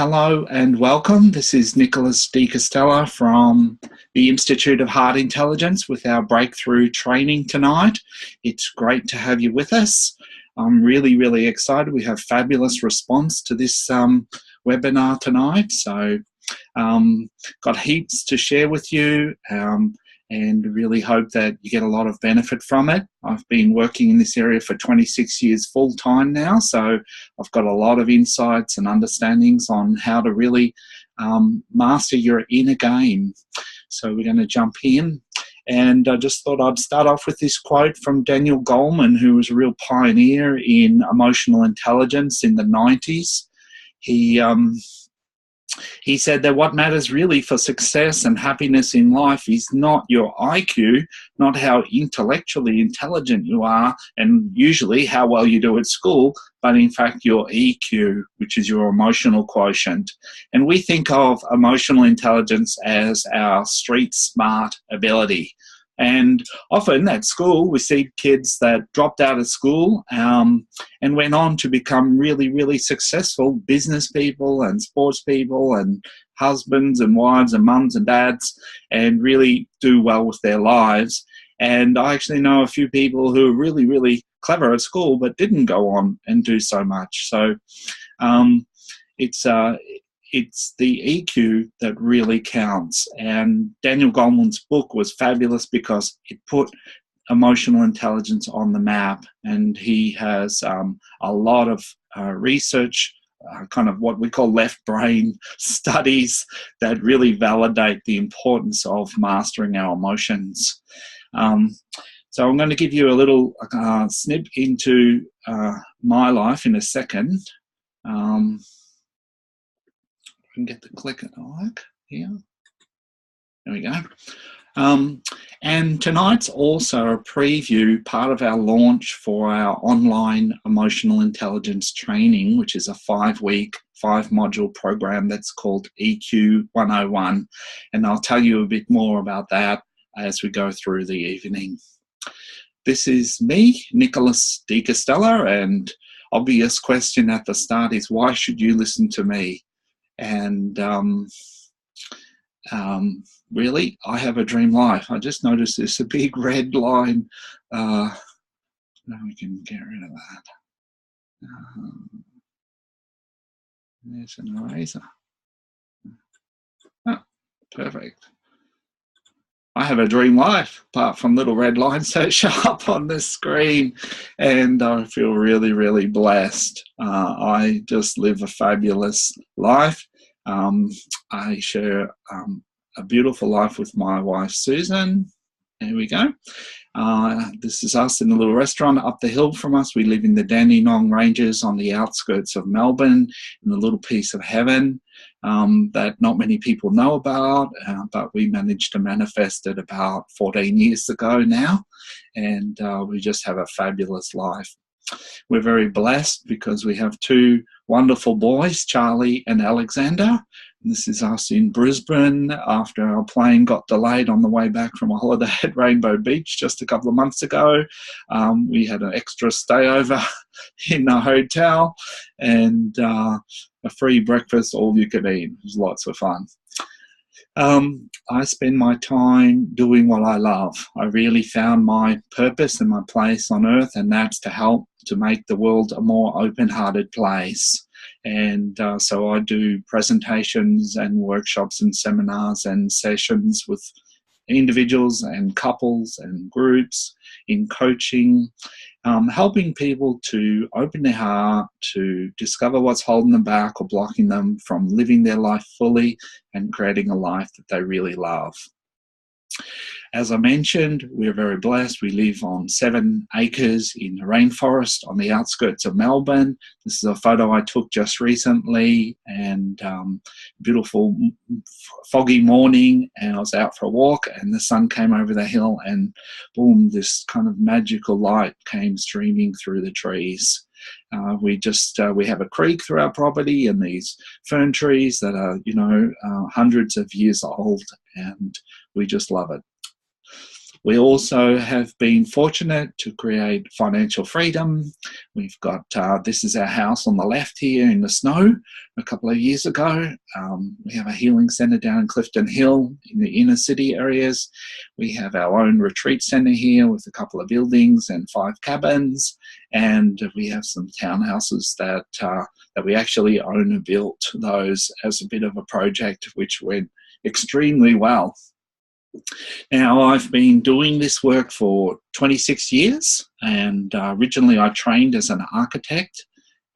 Hello and welcome. This is Nicholas de Castella from the Institute of Heart Intelligence with our breakthrough training tonight. It's great to have you with us. I'm really excited. We have fabulous response to this webinar tonight. So got heaps to share with you and really hope that you get a lot of benefit from it. I've been working in this area for 26 years full time now, so I've got a lot of insights and understandings on how to really master your inner game. So we're going to jump in. And I just thought I'd start off with this quote from Daniel Goleman, who was a real pioneer in emotional intelligence in the 90s. He said that what matters really for success and happiness in life is not your IQ, not how intellectually intelligent you are, and usually how well you do at school, but in fact your EQ, which is your emotional quotient. And we think of emotional intelligence as our street smart ability. And often at school, we see kids that dropped out of school and went on to become really successful business people and sports people and husbands and wives and mums and dads and really do well with their lives. And I actually know a few people who are really clever at school but didn't go on and do so much. So it's the EQ that really counts. And Daniel Goleman's book was fabulous because it put emotional intelligence on the map. And he has a lot of research, kind of what we call left brain studies that really validate the importance of mastering our emotions. So I'm going to give you a little snip into my life in a second. Can get the clicker to work here. There we go. And tonight's also a preview, part of our launch for our online emotional intelligence training, which is a 5-week, 5-module program that's called EQ 101. And I'll tell you a bit more about that as we go through the evening. This is me, Nicholas de Castella, and obvious question at the start is, why should you listen to me? And really, I have a dream life. I just noticed there's a big red line. Now we can get rid of that. There's an eraser. Oh, perfect. I have a dream life, apart from little red lines that show up on the screen, and I feel really blessed. I just live a fabulous life. I share a beautiful life with my wife, Susan. There we go. This is us in a little restaurant up the hill from us. We live in the Dandenong Ranges on the outskirts of Melbourne, in a little piece of heaven that not many people know about, but we managed to manifest it about 14 years ago now, and we just have a fabulous life. We're very blessed because we have 2 wonderful boys, Charlie and Alexander. This is us in Brisbane after our plane got delayed on the way back from a holiday at Rainbow Beach just a couple of months ago. We had an extra stay over in a hotel and a free breakfast, all you can eat. It was lots of fun. I spend my time doing what I love. I really found my purpose and my place on earth, and that's to help to make the world a more open-hearted place. And so I do presentations and workshops and seminars and sessions with individuals and couples and groups in coaching, helping people to open their heart, to discover what's holding them back or blocking them from living their life fully and creating a life that they really love. As I mentioned, we're very blessed. We live on 7 acres in the rainforest on the outskirts of Melbourne. This is a photo I took just recently, and beautiful foggy morning, and I was out for a walk and the sun came over the hill and boom, this kind of magical light came streaming through the trees. We have a creek through our property and these fern trees that are, hundreds of years old, and we just love it. We also have been fortunate to create financial freedom. We've got, this is our house on the left here in the snow a couple of years ago. We have a healing centre down in Clifton Hill in the inner city areas. We have our own retreat centre here with a couple of buildings and 5 cabins. And we have some townhouses that we actually own and built those as a bit of a project, which went extremely well. Now, I've been doing this work for 26 years, and originally I trained as an architect,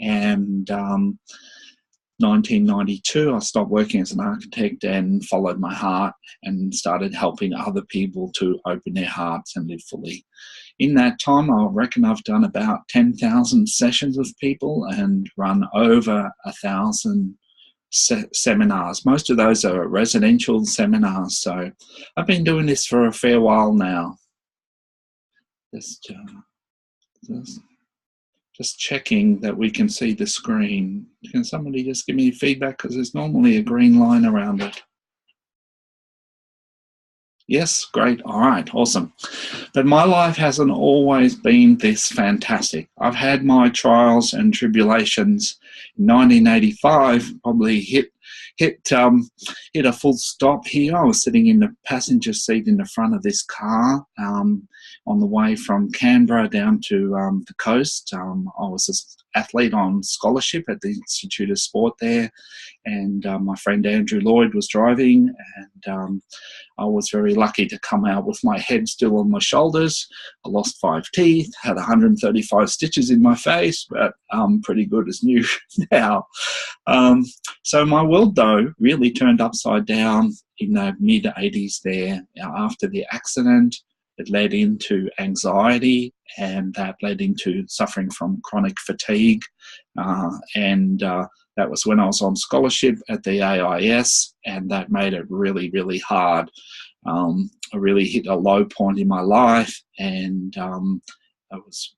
and 1992 I stopped working as an architect and followed my heart and started helping other people to open their hearts and live fully. In that time, I reckon I've done about 10,000 sessions with people and run over 1,000 seminars. Most of those are residential seminars, so I've been doing this for a fair while now. Just checking that we can see the screen. Can somebody just give me feedback, because there's normally a green line around it? Yes, great. All right, awesome. But my life hasn't always been this fantastic. I've had my trials and tribulations. In 1985, probably hit a full stop here. I was sitting in the passenger seat in the front of this car on the way from Canberra down to the coast. I was an athlete on scholarship at the Institute of Sport there, and my friend Andrew Lloyd was driving, and I was very lucky to come out with my head still on my shoulders. I lost 5 teeth, had 135 stitches in my face, but I'm pretty good as new now. So my world, though, really turned upside down in the mid-80s there. After the accident, it led into anxiety, and that led into suffering from chronic fatigue. That was when I was on scholarship at the AIS, and that made it really, really hard. I really hit a low point in my life, and I was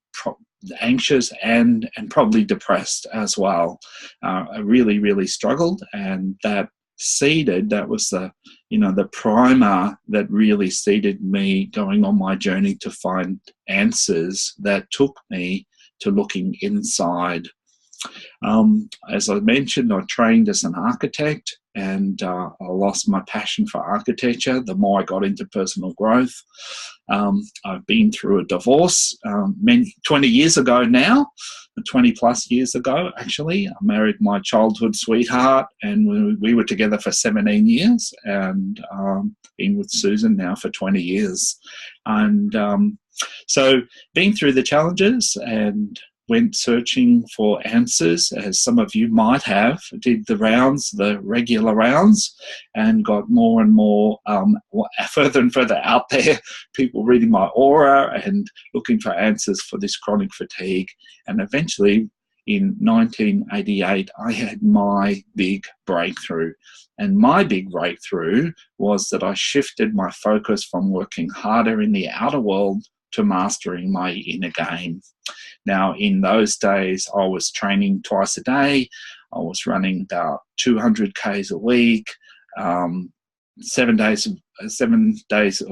anxious and probably depressed as well. I really, really struggled, and that was the primer that really seeded me going on my journey to find answers that took me to looking inside. As I mentioned, I trained as an architect, and I lost my passion for architecture the more I got into personal growth. I've been through a divorce 20 years ago now, 20 plus years ago actually. I married my childhood sweetheart, and we were together for 17 years, and been with Susan now for 20 years. And so been through the challenges and went searching for answers, as some of you might have, did the regular rounds, and got more and more, further and further out there, people reading my aura and looking for answers for this chronic fatigue. And eventually, in 1988, I had my big breakthrough. And my big breakthrough was that I shifted my focus from working harder in the outer world to mastering my inner game. Now, in those days, I was training twice a day. I was running about 200 Ks a week, 7 days a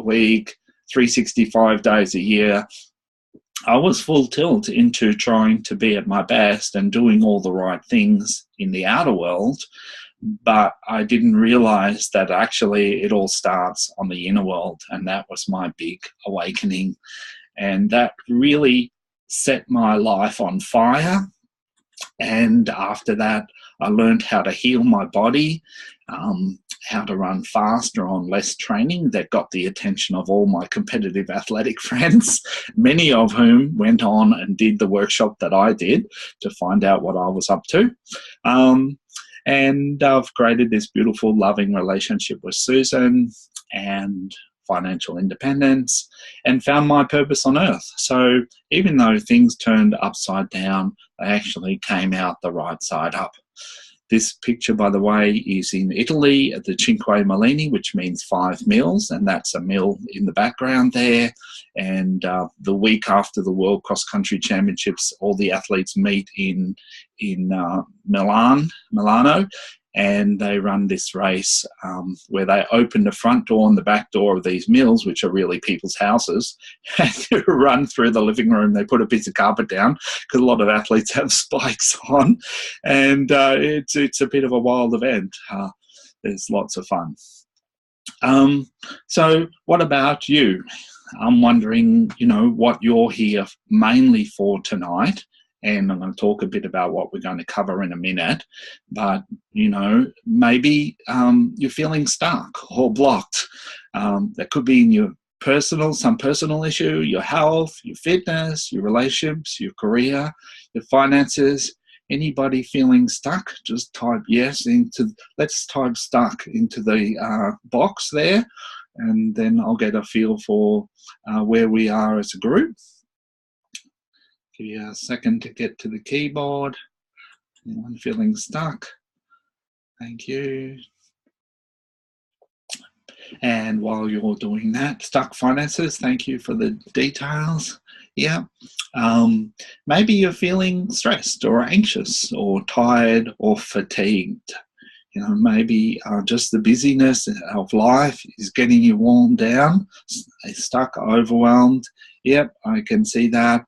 week, 365 days a year. I was full tilt into trying to be at my best and doing all the right things in the outer world, but I didn't realize that actually it all starts on the inner world, and that was my big awakening. And that really set my life on fire. And after that, I learned how to heal my body, how to run faster on less training. That got the attention of all my competitive athletic friends, many of whom went on and did the workshop that I did to find out what I was up to. And I've created this beautiful, loving relationship with Susan and financial independence, and found my purpose on earth. So even though things turned upside down, they actually came out the right side up. This picture, by the way, is in Italy at the Cinque Millini, which means 5 mills, and that's a mill in the background there. And the week after the World Cross Country Championships, all the athletes meet in Milano, and they run this race where they open the front door and the back door of these mills, which are really people's houses, and you run through the living room. They put a piece of carpet down because a lot of athletes have spikes on, and it's a bit of a wild event. There's lots of fun. So what about you? I'm wondering, what you're here mainly for tonight. And I'm going to talk a bit about what we're going to cover in a minute. But, maybe you're feeling stuck or blocked. That could be in your some personal issue, your health, your fitness, your relationships, your career, your finances. Anybody feeling stuck, just type yes let's type stuck into the box there, and then I'll get a feel for where we are as a group. Give you a second to get to the keyboard. Anyone feeling stuck? Thank you. And while you're doing that, stuck finances, thank you for the details. Yeah. Maybe you're feeling stressed or anxious or tired or fatigued. Maybe just the busyness of life is getting you worn down, stuck, overwhelmed. Yep, I can see that.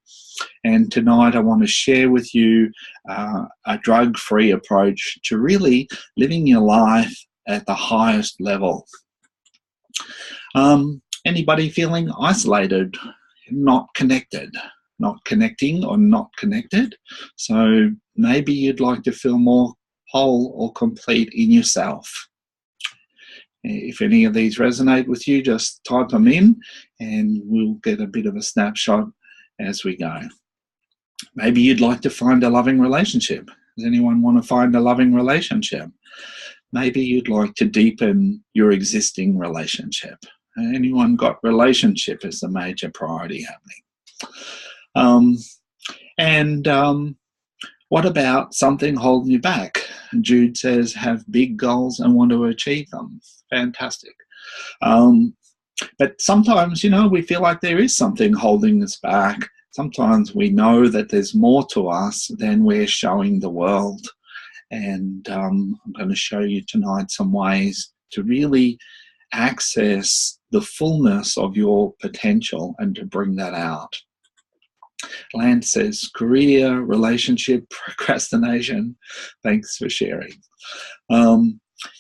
And tonight I want to share with you a drug-free approach to really living your life at the highest level. Anybody feeling isolated, not connected, not connecting or not connected? So maybe you'd like to feel more whole or complete in yourself. If any of these resonate with you, just type them in and we'll get a bit of a snapshot as we go. Maybe you'd like to find a loving relationship. Does anyone want to find a loving relationship? Maybe you'd like to deepen your existing relationship. Anyone got relationship as a major priority happening? What about something holding you back? Jude says, have big goals and want to achieve them. Fantastic. But sometimes, we feel like there is something holding us back. Sometimes we know that there's more to us than we're showing the world. And I'm going to show you tonight some ways to really access the fullness of your potential and to bring that out. Lance says, career, relationship, procrastination. Thanks for sharing.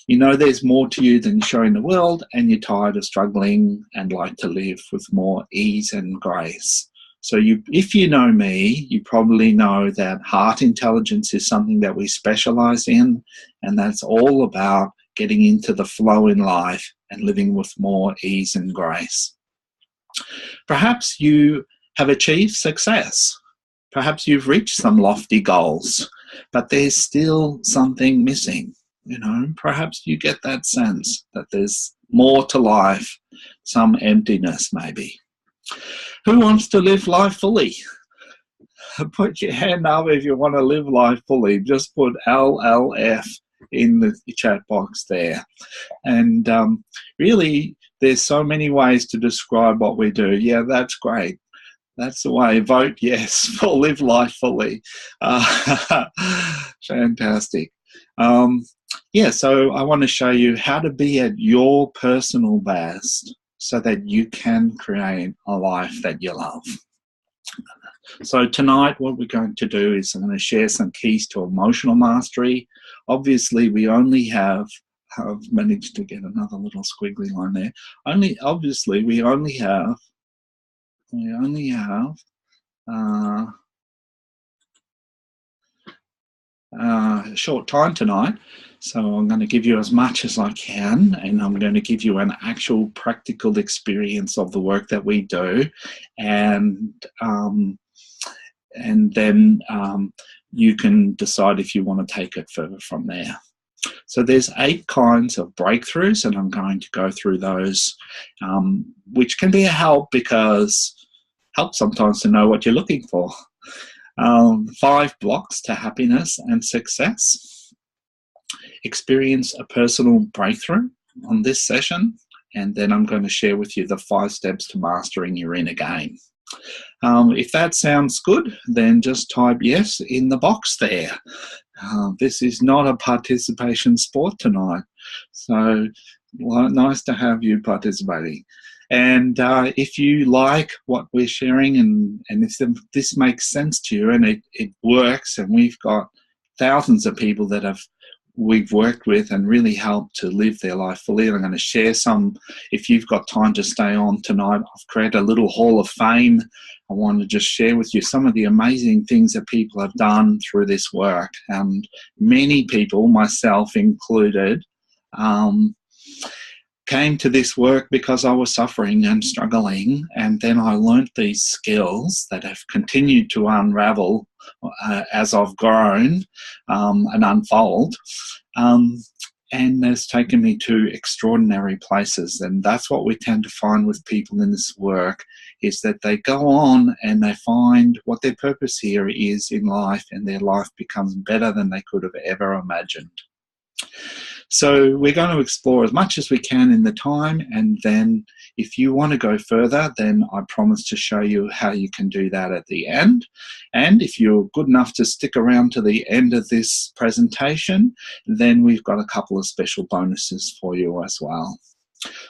There's more to you than showing the world, and you're tired of struggling and like to live with more ease and grace. So if you know me, you probably know that heart intelligence is something that we specialize in, and that's all about getting into the flow in life and living with more ease and grace. Perhaps you have achieved success. Perhaps you've reached some lofty goals, but there's still something missing. Perhaps you get that sense that there's more to life, some emptiness maybe. Who wants to live life fully? Put your hand up if you want to live life fully. Just put LLF in the chat box there. And really, there's so many ways to describe what we do. Yeah, that's great. That's the way. Vote yes for live life fully. Fantastic. So I want to show you how to be at your personal best so that you can create a life that you love. So tonight what we're going to do is I'm going to share some keys to emotional mastery. Obviously we only have managed to get another little squiggly line there. Obviously we only have a short time tonight, so I'm going to give you as much as I can, and I'm going to give you an actual practical experience of the work that we do, and then you can decide if you want to take it further from there. So there's 8 kinds of breakthroughs, and I'm going to go through those, which can be a help sometimes to know what you're looking for. 5 blocks to happiness and success. Experience a personal breakthrough on this session, and then I'm going to share with you the 5 steps to mastering your inner game. If that sounds good, then just type yes in the box there. This is not a participation sport tonight. So nice to have you participating. And if you like what we're sharing and if this makes sense to you and it works, and we've got thousands of people that we've worked with and really helped to live their life fully. I'm going to share some. If you've got time to stay on tonight, I've created a little hall of fame. I want to just share with you some of the amazing things that people have done through this work. And many people, myself included, came to this work because I was suffering and struggling, and then I learnt these skills that have continued to unravel as I've grown and unfold, and has taken me to extraordinary places. And that's what we tend to find with people in this work, is that they go on and they find what their purpose here is in life, and their life becomes better than they could have ever imagined. So we're going to explore as much as we can in the time, and then if you want to go further, then I promise to show you how you can do that at the end. And if you're good enough to stick around to the end of this presentation, then we've got a couple of special bonuses for you as well.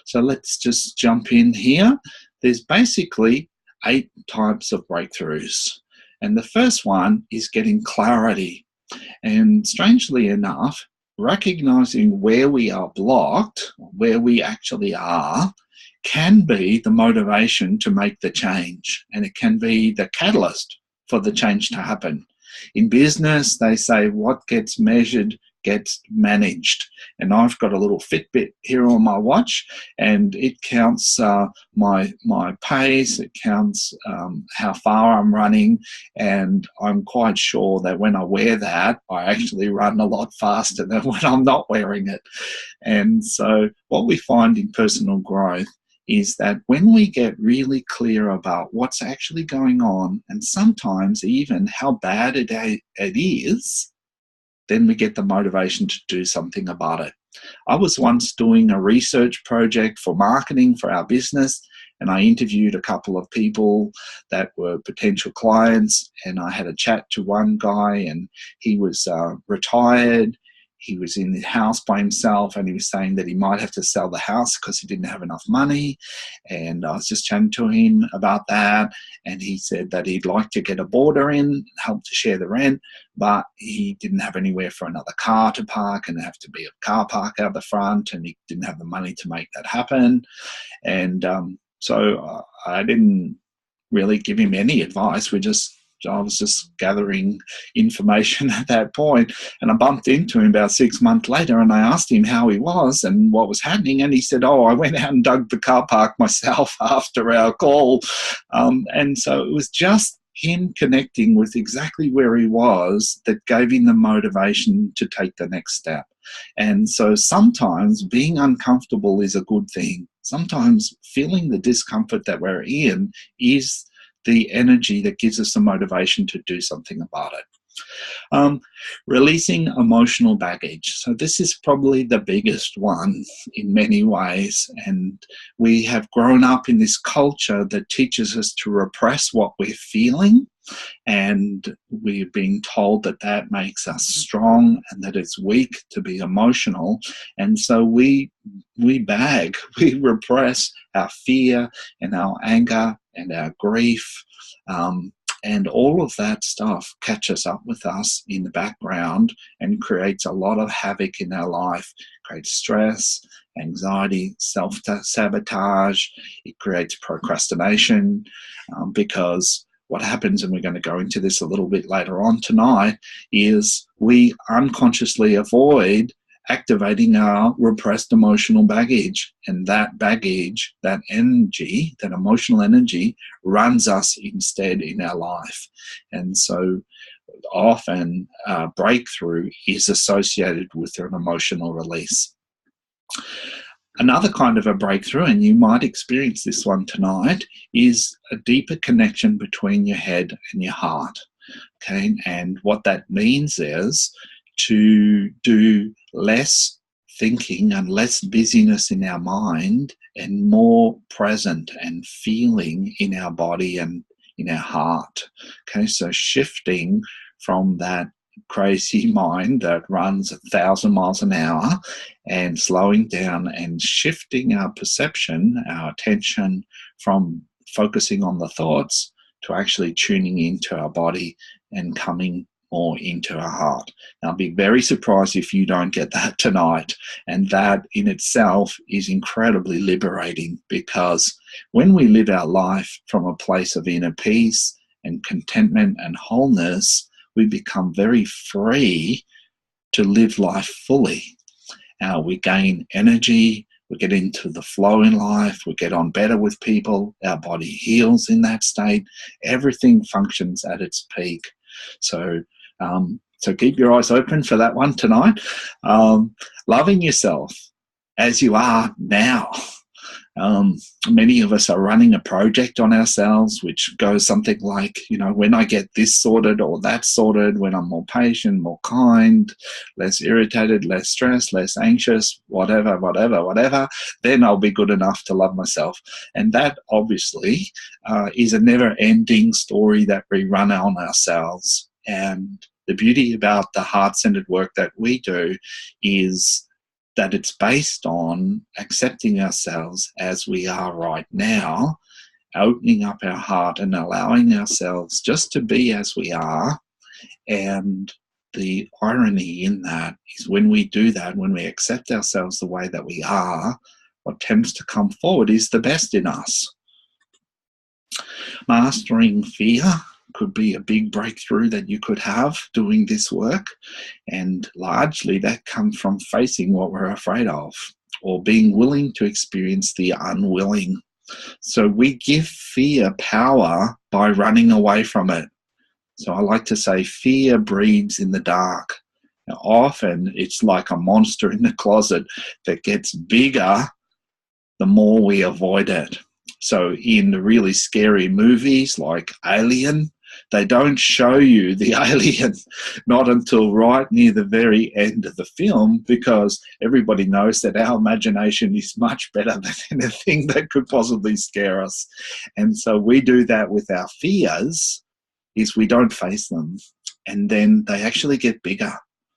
So let's just jump in here. There's basically 8 types of breakthroughs. And the first one is getting clarity. And strangely enough, recognizing where we are blocked, where we actually are, can be the motivation to make the change, and it can be the catalyst for the change to happen. In business, they say what gets measured gets managed, and I've got a little Fitbit here on my watch, and it counts my pace, it counts how far I'm running, and I'm quite sure that when I wear that, I actually run a lot faster than when I'm not wearing it. And so what we find in personal growth is that when we get really clear about what's actually going on, and sometimes even how bad it is, then we get the motivation to do something about it. I was once doing a research project for marketing for our business, and I interviewed a couple of people that were potential clients, and I had a chat to one guy, and he was retired. He was in the house by himself, and he was saying that he might have to sell the house because he didn't have enough money. And I was just chatting to him about that, and he said that he'd like to get a boarder in, help to share the rent, but he didn't have anywhere for another car to park, and it'd have to be a car park out the front, and he didn't have the money to make that happen. And so I didn't really give him any advice. I was just gathering information at that point, and I bumped into him about 6 months later, and I asked him how he was and what was happening, and he said, I went out and dug the car park myself after our call. And so it was just him connecting with exactly where he was that gave him the motivation to take the next step. And so sometimes being uncomfortable is a good thing. Sometimes feeling the discomfort that we're in is the energy that gives us the motivation to do something about it. Releasing emotional baggage. So this is probably the biggest one in many ways, and we have grown up in this culture that teaches us to repress what we're feeling, and we're being told that that makes us strong and that it's weak to be emotional. And so we bag, we repress our fear and our anger and our grief, and all of that stuff catches up with us in the background and creates a lot of havoc in our life, creates stress, anxiety, self-sabotage. It creates procrastination, because what happens, and we're going to go into this a little bit later on tonight, is we unconsciously avoid activating our repressed emotional baggage. And that baggage, that energy, that emotional energy runs us instead in our life. And so often breakthrough is associated with an emotional release. Another kind of a breakthrough, and you might experience this one tonight, is a deeper connection between your head and your heart. Okay, and what that means is to do less thinking and less busyness in our mind and more present and feeling in our body and in our heart. Okay, so shifting from that crazy mind that runs 1,000 miles an hour, and slowing down and shifting our perception, our attention from focusing on the thoughts to actually tuning into our body and coming more into our heart. I'll be very surprised if you don't get that tonight. And that in itself is incredibly liberating, because when we live our life from a place of inner peace and contentment and wholeness, we become very free to live life fully. We gain energy, we get into the flow in life, we get on better with people, our body heals in that state, everything functions at its peak. So keep your eyes open for that one tonight. Loving yourself as you are now. Many of us are running a project on ourselves, which goes something like, when I get this sorted or that sorted, when I'm more patient, more kind, less irritated, less stressed, less anxious, whatever, then I'll be good enough to love myself. And that obviously is a never-ending story that we run on ourselves. And the beauty about the heart-centered work that we do is that it's based on accepting ourselves as we are right now, opening up our heart and allowing ourselves just to be as we are. And the irony in that is when we do that, when we accept ourselves the way that we are, what tends to come forward is the best in us. Mastering fear could be a big breakthrough that you could have doing this work, and largely that comes from facing what we're afraid of, or being willing to experience the unwilling. So we give fear power by running away from it. So I like to say fear breeds in the dark. Now, often it's like a monster in the closet that gets bigger the more we avoid it. So in the really scary movies like Alien, they don't show you the alien not until right near the very end of the film, because everybody knows that our imagination is much better than anything that could possibly scare us. And so we do that with our fears, is we don't face them, and then they actually get bigger.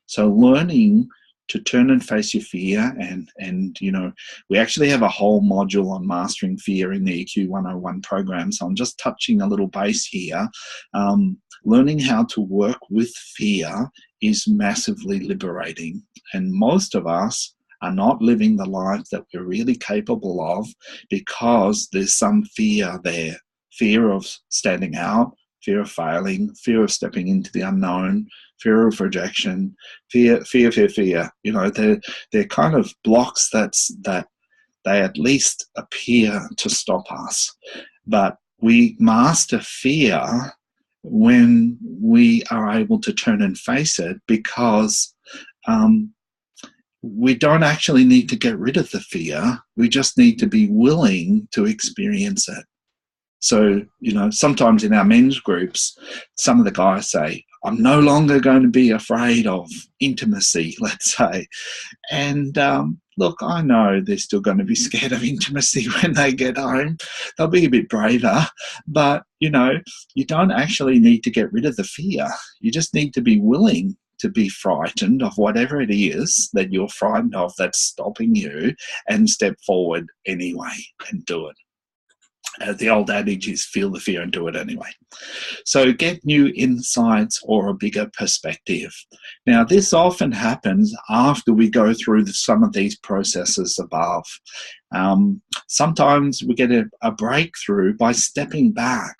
So learning to turn and face your fear, and we actually have a whole module on mastering fear in the EQ 101 program, so I'm just touching a little base here. Learning how to work with fear is massively liberating, and most of us are not living the life that we're really capable of because there's some fear there. Fear of standing out, fear of failing, fear of stepping into the unknown, fear of rejection, fear. They're kind of blocks that they at least appear to stop us. But we master fear when we are able to turn and face it, because we don't actually need to get rid of the fear. We just need to be willing to experience it. So, sometimes in our men's groups, some of the guys say, I'm no longer going to be afraid of intimacy, let's say. And look, I know they're still going to be scared of intimacy when they get home. They'll be a bit braver. But, you don't actually need to get rid of the fear. You just need to be willing to be frightened of whatever it is that you're frightened of that's stopping you, and step forward anyway and do it. The old adage is feel the fear and do it anyway. So get new insights or a bigger perspective. Now, this often happens after we go through some of these processes above. Sometimes we get a breakthrough by stepping back.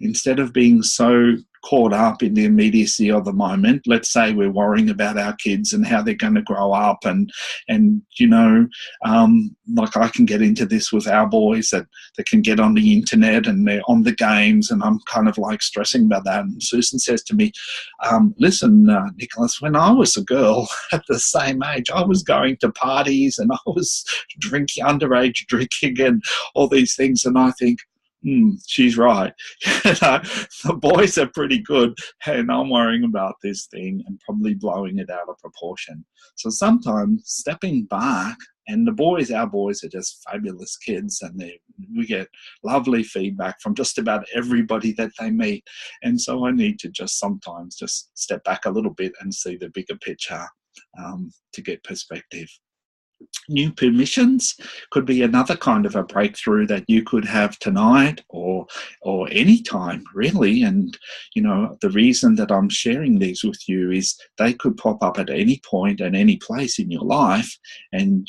Instead of being so caught up in the immediacy of the moment. Let's say we're worrying about our kids and how they're going to grow up, and like I can get into this with our boys that can get on the internet and they're on the games, and I'm kind of like stressing about that. And Susan says to me, listen, Nicholas, when I was a girl at the same age, I was going to parties and I was drinking, underage drinking and all these things. And I think, She's right. You know, the boys are pretty good, and I'm worrying about this thing and probably blowing it out of proportion. So sometimes stepping back, and our boys are just fabulous kids, and we get lovely feedback from just about everybody that they meet. And so I need to just sometimes just step back a little bit and see the bigger picture, to get perspective. New permissions could be another kind of a breakthrough that you could have tonight or any time, really. And the reason that I'm sharing these with you is they could pop up at any point and any place in your life, and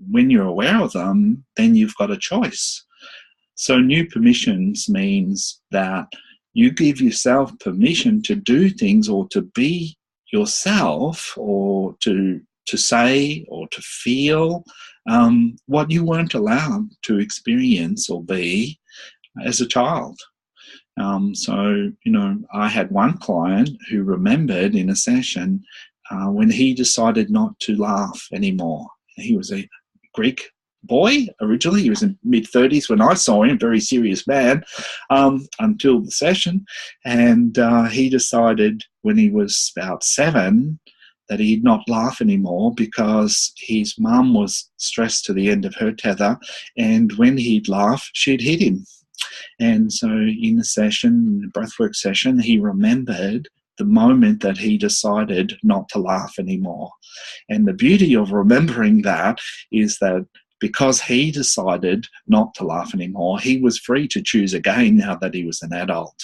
when you're aware of them, then you've got a choice. So new permissions means that you give yourself permission to do things or to be yourself, or to say or to feel what you weren't allowed to experience or be as a child. I had one client who remembered in a session when he decided not to laugh anymore. He was a Greek boy originally. He was in mid-30s when I saw him, very serious man, until the session. And he decided when he was about 7 that he'd not laugh anymore because his mum was stressed to the end of her tether, and when he'd laugh, she'd hit him. And so in the breathwork session, he remembered the moment that he decided not to laugh anymore. And the beauty of remembering that is that because he decided not to laugh anymore, he was free to choose again now that he was an adult.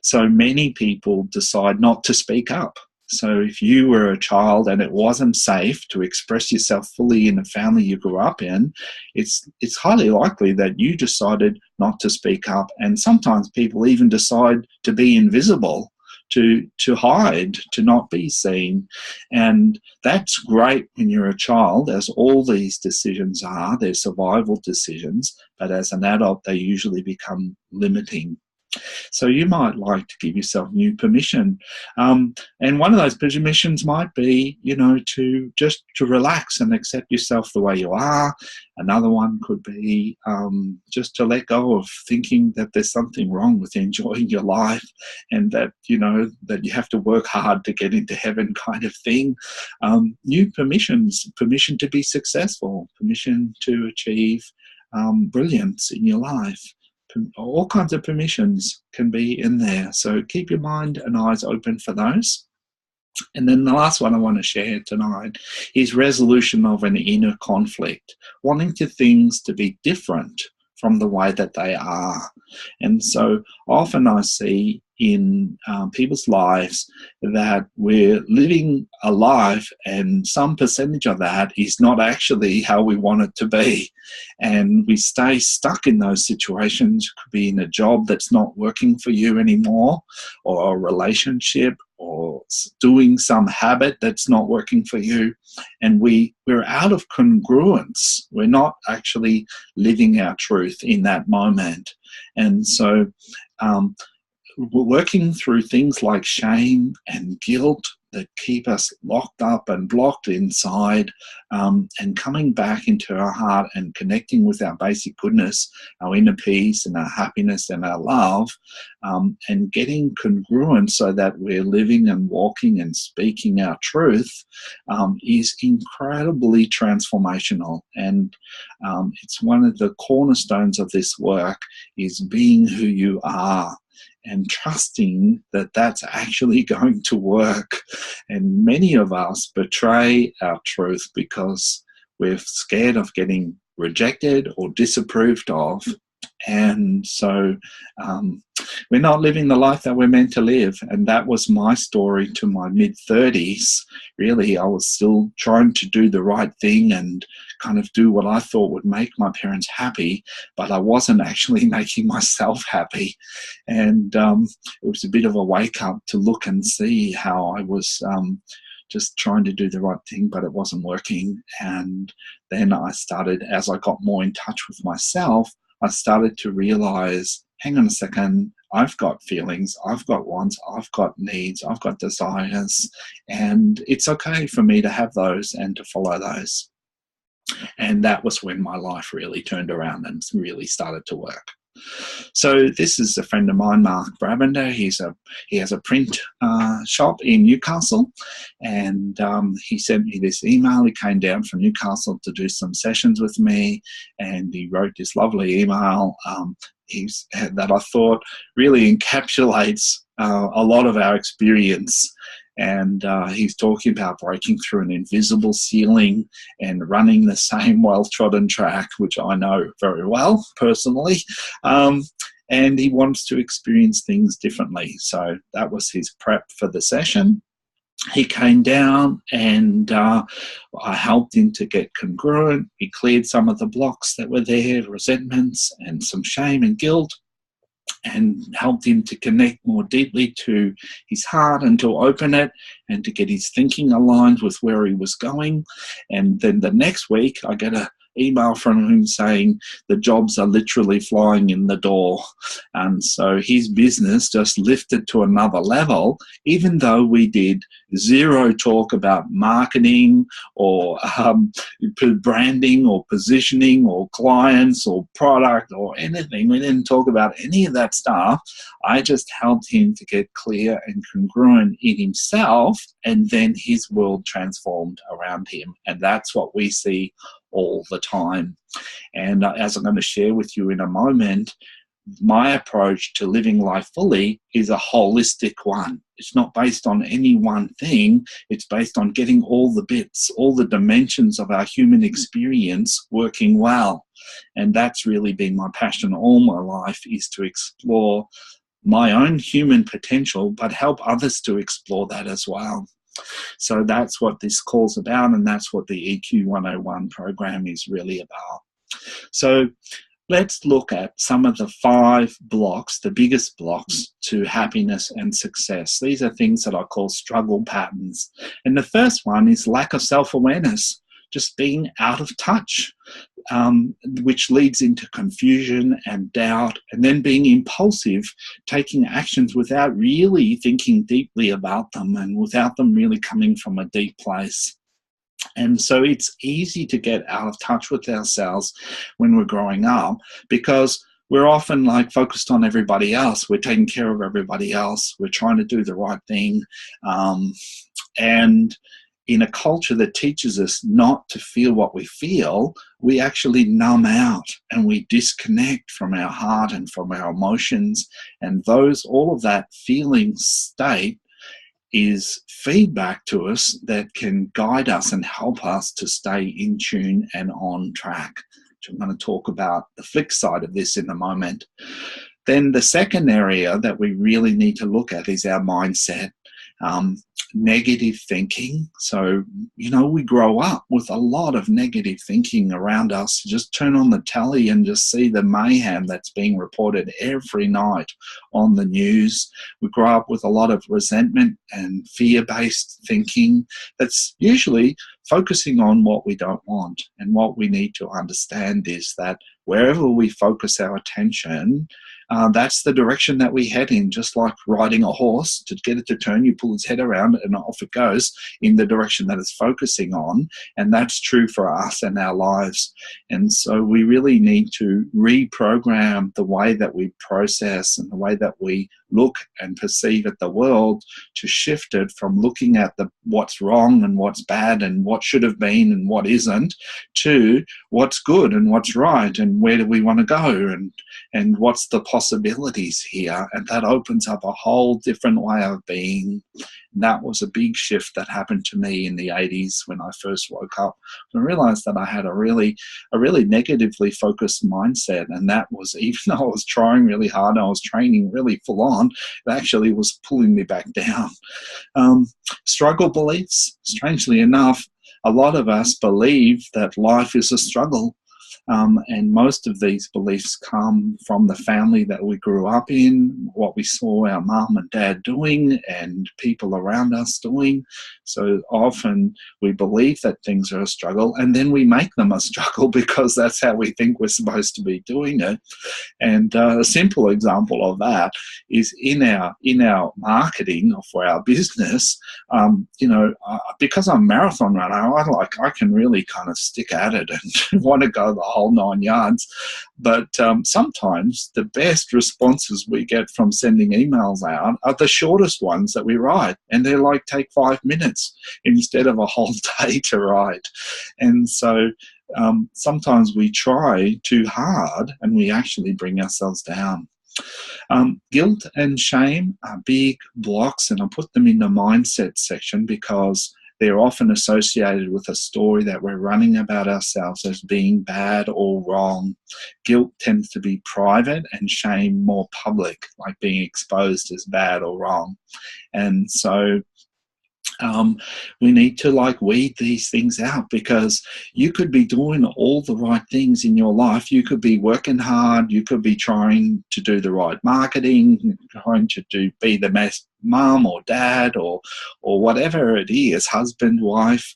So many people decide not to speak up. So if you were a child and it wasn't safe to express yourself fully in the family you grew up in, it's highly likely that you decided not to speak up. And sometimes people even decide to be invisible, to hide, to not be seen. And that's great when you're a child, as all these decisions are. They're survival decisions, but as an adult, they usually become limiting. So you might like to give yourself new permission. And one of those permissions might be, to relax and accept yourself the way you are. Another one could be just to let go of thinking that there's something wrong with enjoying your life, and that, that you have to work hard to get into heaven kind of thing. New permissions, permission to be successful, permission to achieve brilliance in your life. All kinds of permissions can be in there. So keep your mind and eyes open for those. And then the last one I want to share tonight is resolution of an inner conflict, wanting things to be different from the way that they are. And so often I see in people's lives that we're living a life and some percentage of that is not actually how we want it to be. And we stay stuck in those situations. It could be in a job that's not working for you anymore, or a relationship, or doing some habit that's not working for you. And we're out of congruence. We're not actually living our truth in that moment. And so we're working through things like shame and guilt that keep us locked up and blocked inside, and coming back into our heart and connecting with our basic goodness, our inner peace and our happiness and our love, and getting congruent so that we're living and walking and speaking our truth, is incredibly transformational. And it's one of the cornerstones of this work is being who you are, and trusting that that's actually going to work. And many of us betray our truth because we're scared of getting rejected or disapproved of. And so we're not living the life that we're meant to live. And that was my story to my mid-30s. Really, I was still trying to do the right thing and kind of do what I thought would make my parents happy, but I wasn't actually making myself happy. And it was a bit of a wake-up to look and see how I was just trying to do the right thing, but it wasn't working. And then I started, as I got more in touch with myself, I started to realize, hang on a second, I've got feelings, I've got wants, I've got needs, I've got desires, and it's okay for me to have those and to follow those. And that was when my life really turned around and really started to work. So this is a friend of mine, Mark Brabender. He has a print shop in Newcastle, and he sent me this email. He came down from Newcastle to do some sessions with me, and he wrote this lovely email that I thought really encapsulates a lot of our experience. And he's talking about breaking through an invisible ceiling and running the same well-trodden track, which I know very well personally. And he wants to experience things differently. So that was his prep for the session. He came down and I helped him to get congruent. He cleared some of the blocks that were there, resentments and some shame and guilt, and helped him to connect more deeply to his heart and to open it and to get his thinking aligned with where he was going. And then the next week, I get an email from him saying the jobs are literally flying in the door. And so his business just lifted to another level, even though we did zero talk about marketing or branding or positioning or clients or product or anything. We didn't talk about any of that stuff. I just helped him to get clear and congruent in himself, and then his world transformed around him. And that's what we see all the time. And as I'm going to share with you in a moment, my approach to living life fully is a holistic one. It's not based on any one thing. It's based on getting all the bits, all the dimensions of our human experience working well. And that's really been my passion all my life, is to explore my own human potential, but help others to explore that as well. So that's what this call's about, and that's what the EQ 101 program is really about. So let's look at some of the 5 blocks, the biggest blocks to happiness and success. These are things that I call struggle patterns. And the first one is lack of self-awareness, just being out of touch, which leads into confusion and doubt, and then being impulsive, taking actions without really thinking deeply about them and without them really coming from a deep place. And so it's easy to get out of touch with ourselves when we're growing up, because we're often like focused on everybody else. We're taking care of everybody else. We're trying to do the right thing. And in a culture that teaches us not to feel what we feel, we actually numb out and we disconnect from our heart and from our emotions. And all of that feeling state is feedback to us that can guide us and help us to stay in tune and on track, which I'm going to talk about the flip side of this in a moment. Then the second area that we really need to look at is our mindset. Negative thinking. So, we grow up with a lot of negative thinking around us. Just turn on the telly and just see the mayhem that's being reported every night on the news. We grow up with a lot of resentment and fear-based thinking that's usually focusing on what we don't want. And what we need to understand is that wherever we focus our attention, that's the direction that we head in. Just like riding a horse, to get it to turn, you pull its head around and off it goes in the direction that it's focusing on. And that's true for us and our lives. And so we really need to reprogram the way that we process and the way that we look and perceive at the world, to shift it from looking at what's wrong and what's bad and what should have been and what isn't, to what's good and what's right and where do we want to go and what's the possibilities here. And that opens up a whole different way of being. And that was a big shift that happened to me in the 80s when I first woke up. I realized that I had a really negatively focused mindset, and that was, even though I was trying really hard, I was training really full on, it actually was pulling me back down. Struggle beliefs, strangely enough, a lot of us believe that life is a struggle. And most of these beliefs come from the family that we grew up in, what we saw our mum and dad doing and people around us doing. So often we believe that things are a struggle, and then we make them a struggle because that's how we think we're supposed to be doing it. And a simple example of that is in our marketing for our business. Because I'm a marathon runner, I can really kind of stick at it and want to go the whole 9 yards. But sometimes the best responses we get from sending emails out are the shortest ones that we write, and they're like take 5 minutes instead of a whole day to write. And so sometimes we try too hard and we actually bring ourselves down. Guilt and shame are big blocks, and I put them in the mindset section because they're often associated with a story that we're running about ourselves as being bad or wrong. Guilt tends to be private and shame more public, like being exposed as bad or wrong. And so we need to weed these things out, because you could be doing all the right things in your life. You could be working hard. You could be trying to do the right marketing, trying to be the best mum or dad or whatever it is, husband, wife.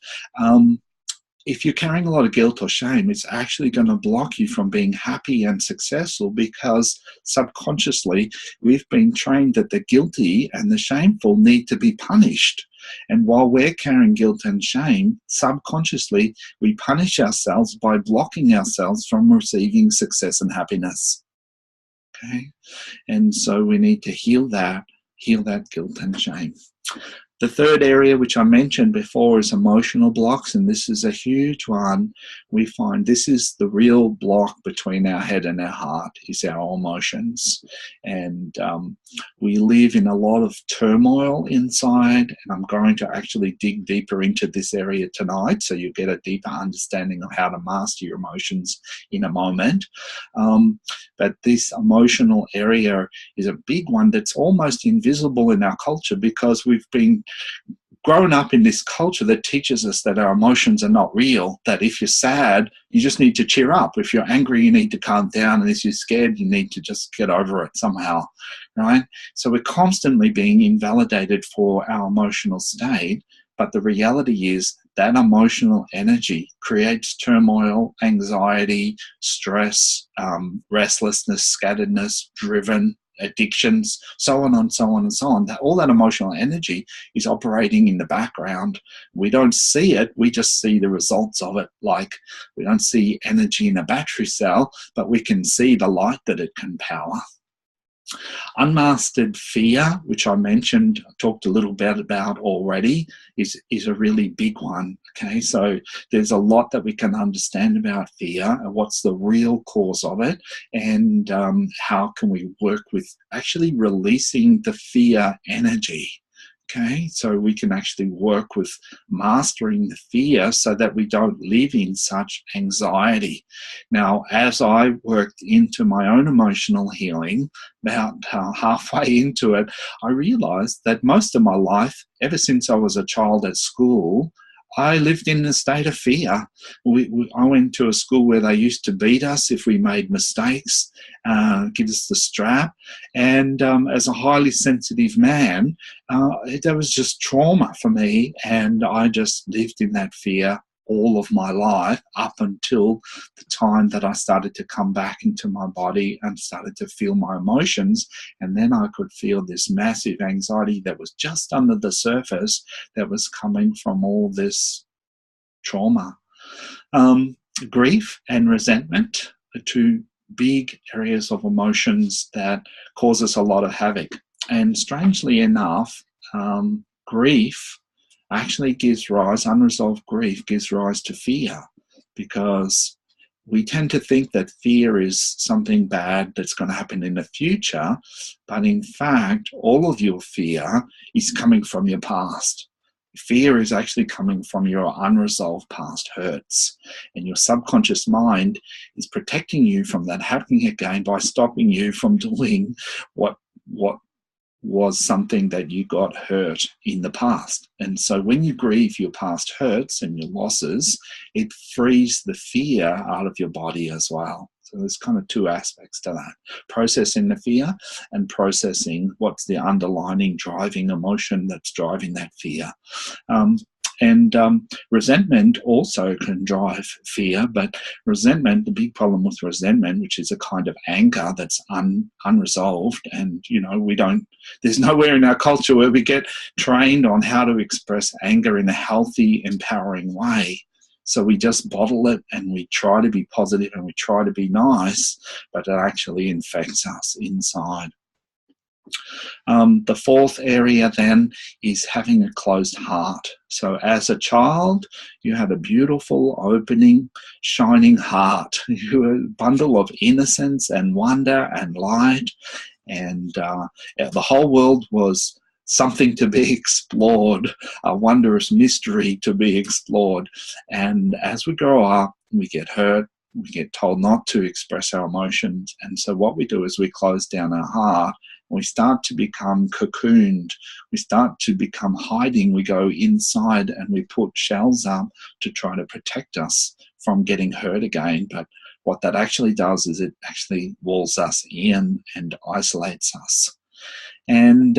If you're carrying a lot of guilt or shame, it's actually going to block you from being happy and successful, because subconsciously we've been trained that the guilty and the shameful need to be punished. And while we're carrying guilt and shame, subconsciously we punish ourselves by blocking ourselves from receiving success and happiness. Okay? And so we need to heal that guilt and shame. The third area, which I mentioned before, is emotional blocks, and this is a huge one. We find this is the real block between our head and our heart, is our emotions. And we live in a lot of turmoil inside, and I'm going to actually dig deeper into this area tonight, so you get a deeper understanding of how to master your emotions in a moment. But this emotional area is a big one that's almost invisible in our culture, because we've been grown up in this culture that teaches us that our emotions are not real, that if you're sad, you just need to cheer up. If you're angry, you need to calm down. And if you're scared, you need to just get over it somehow, right? So we're constantly being invalidated for our emotional state. But the reality is that emotional energy creates turmoil, anxiety, stress, restlessness, scatteredness, driven, addictions, so on and so on and so on. All that emotional energy is operating in the background. We don't see it, we just see the results of it. Like, we don't see energy in a battery cell, but we can see the light that it can power. Unmastered fear, which I mentioned, talked a little bit about already, is a really big one. Okay, so there's a lot that we can understand about fear and what's the real cause of it, and how can we work with actually releasing the fear energy. Okay, so we can actually work with mastering the fear so that we don't live in such anxiety. Now, as I worked into my own emotional healing, about halfway into it, I realized that most of my life, ever since I was a child at school, I lived in a state of fear. I went to a school where they used to beat us if we made mistakes, give us the strap. And as a highly sensitive man, there was just trauma for me. And I just lived in that fear all of my life up until the time that I started to come back into my body and started to feel my emotions. And then I could feel this massive anxiety that was just under the surface that was coming from all this trauma. Grief and resentment are two big areas of emotions that cause us a lot of havoc. And strangely enough, grief actually unresolved grief gives rise to fear, because we tend to think that fear is something bad that's going to happen in the future, but in fact, all of your fear is coming from your past. Fear is actually coming from your unresolved past hurts, and your subconscious mind is protecting you from that happening again by stopping you from doing what was something that you got hurt in the past. And so when you grieve your past hurts and your losses, it frees the fear out of your body as well. So there's kind of two aspects to that: processing the fear and processing what's the underlying driving emotion that's driving that fear. And resentment also can drive fear, but resentment, the big problem with resentment, which is a kind of anger that's unresolved, and there's nowhere in our culture where we get trained on how to express anger in a healthy, empowering way. So we just bottle it and we try to be positive and we try to be nice, but it actually infects us inside. The fourth area then is having a closed heart. So as a child, you had a beautiful, opening, shining heart. You were a bundle of innocence and wonder and light, and the whole world was something to be explored, a wondrous mystery to be explored. And as we grow up, we get hurt, we get told not to express our emotions. And so what we do is we close down our heart. We start to become cocooned. We start to become hiding. We go inside and we put shells up to try to protect us from getting hurt again. But what that actually does is it actually walls us in and isolates us. And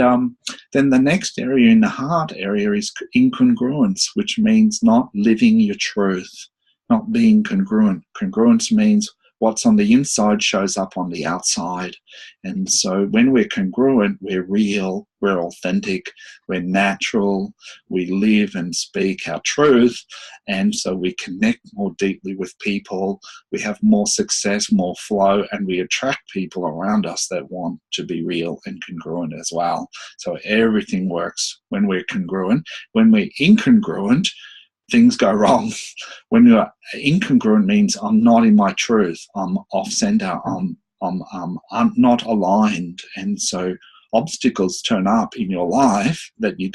then the next area in the heart area is incongruence, which means not living your truth, not being congruent. Congruence means what's on the inside shows up on the outside. And so when we're congruent, we're real, we're authentic, we're natural, we live and speak our truth. And so we connect more deeply with people, we have more success, more flow, and we attract people around us that want to be real and congruent as well. So everything works when we're congruent. When we're incongruent, things go wrong. When you're incongruent means I'm not in my truth, I'm off center, I'm not aligned. And so obstacles turn up in your life that you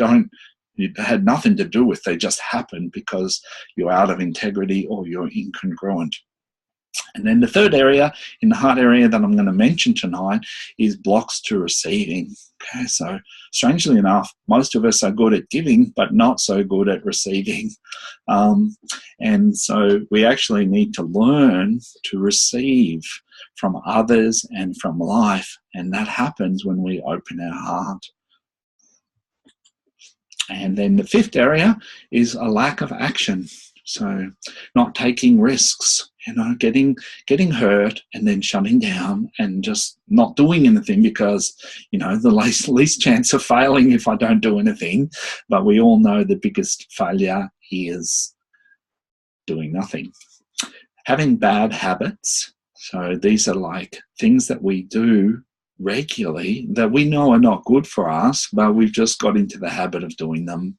had nothing to do with, they just happen because you're out of integrity or you're incongruent. And then the third area in the heart area that I'm going to mention tonight is blocks to receiving. Okay, so strangely enough, most of us are good at giving, but not so good at receiving. And so we actually need to learn to receive from others and from life. And that happens when we open our heart. And then the fifth area is a lack of action. So not taking risks, getting hurt and then shutting down and just not doing anything because, the least chance of failing if I don't do anything. But we all know the biggest failure is doing nothing. Having bad habits. So these are like things that we do regularly that we know are not good for us, but we've just got into the habit of doing them.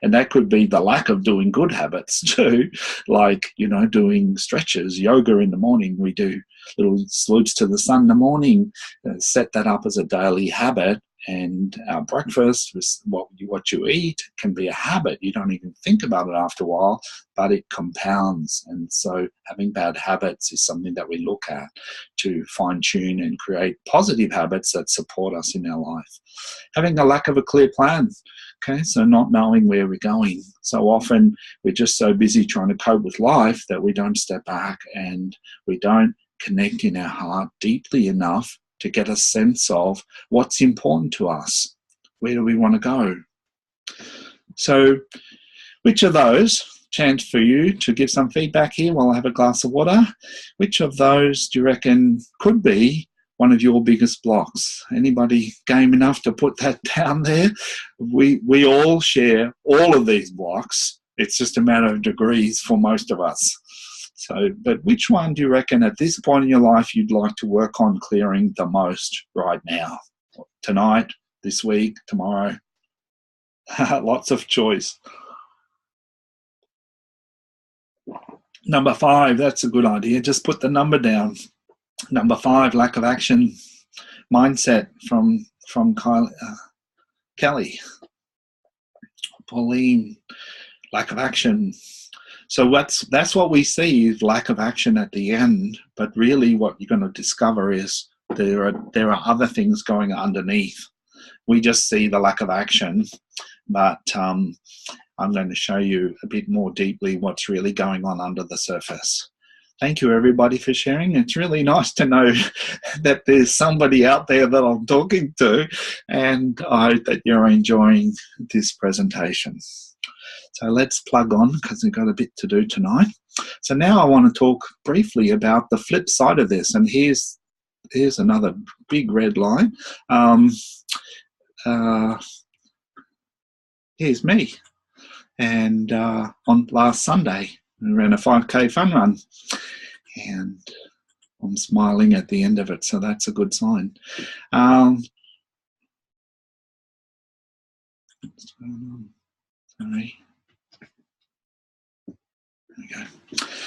And that could be the lack of doing good habits too, like, doing stretches, yoga in the morning. We do little salutes to the sun in the morning, set that up as a daily habit. And our breakfast, what you eat, can be a habit. You don't even think about it after a while, but it compounds. And so having bad habits is something that we look at to fine-tune and create positive habits that support us in our life. Having a lack of a clear plan. Okay, so not knowing where we're going. So often we're just so busy trying to cope with life that we don't step back and we don't connect in our heart deeply enough to get a sense of what's important to us. Where do we want to go? So which of those, chance for you to give some feedback here while I have a glass of water, which of those do you reckon could be one of your biggest blocks? Anybody game enough to put that down there? We all share all of these blocks. It's just a matter of degrees for most of us. So, but which one do you reckon at this point in your life you'd like to work on clearing the most right now? Tonight, this week, tomorrow? Lots of choice. Number 5, that's a good idea. Just put the number down. Number 5, lack of action mindset from Kelly. Pauline, lack of action. So that's what we see is lack of action at the end. But really, what you're going to discover is there are other things going underneath. We just see the lack of action, but I'm going to show you a bit more deeply what's really going on under the surface. Thank you, everybody, for sharing. It's really nice to know that there's somebody out there that I'm talking to, and I hope that you're enjoying this presentation. So let's plug on because we've got a bit to do tonight. So now I want to talk briefly about the flip side of this, and here's another big red line. Here's me, and on last Sunday. We ran a 5K fun run, and I'm smiling at the end of it, so that's a good sign. What's going on? Sorry. There we go.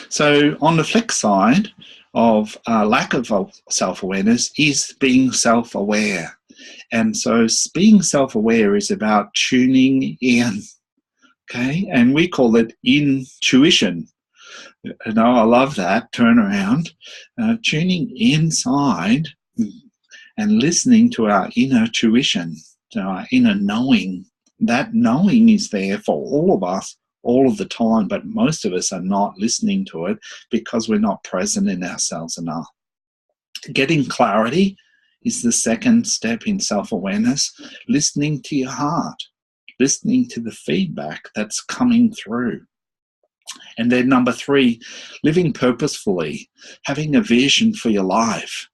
So on the flip side of lack of self-awareness is being self-aware. And so being self-aware is about tuning in, okay? And we call it intuition. You know, I love that turnaround. Tuning inside and listening to our inner tuition, to our inner knowing. That knowing is there for all of us all of the time, but most of us are not listening to it because we're not present in ourselves enough. Getting clarity is the second step in self-awareness. Listening to your heart, listening to the feedback that's coming through. And then number 3, living purposefully, having a vision for your life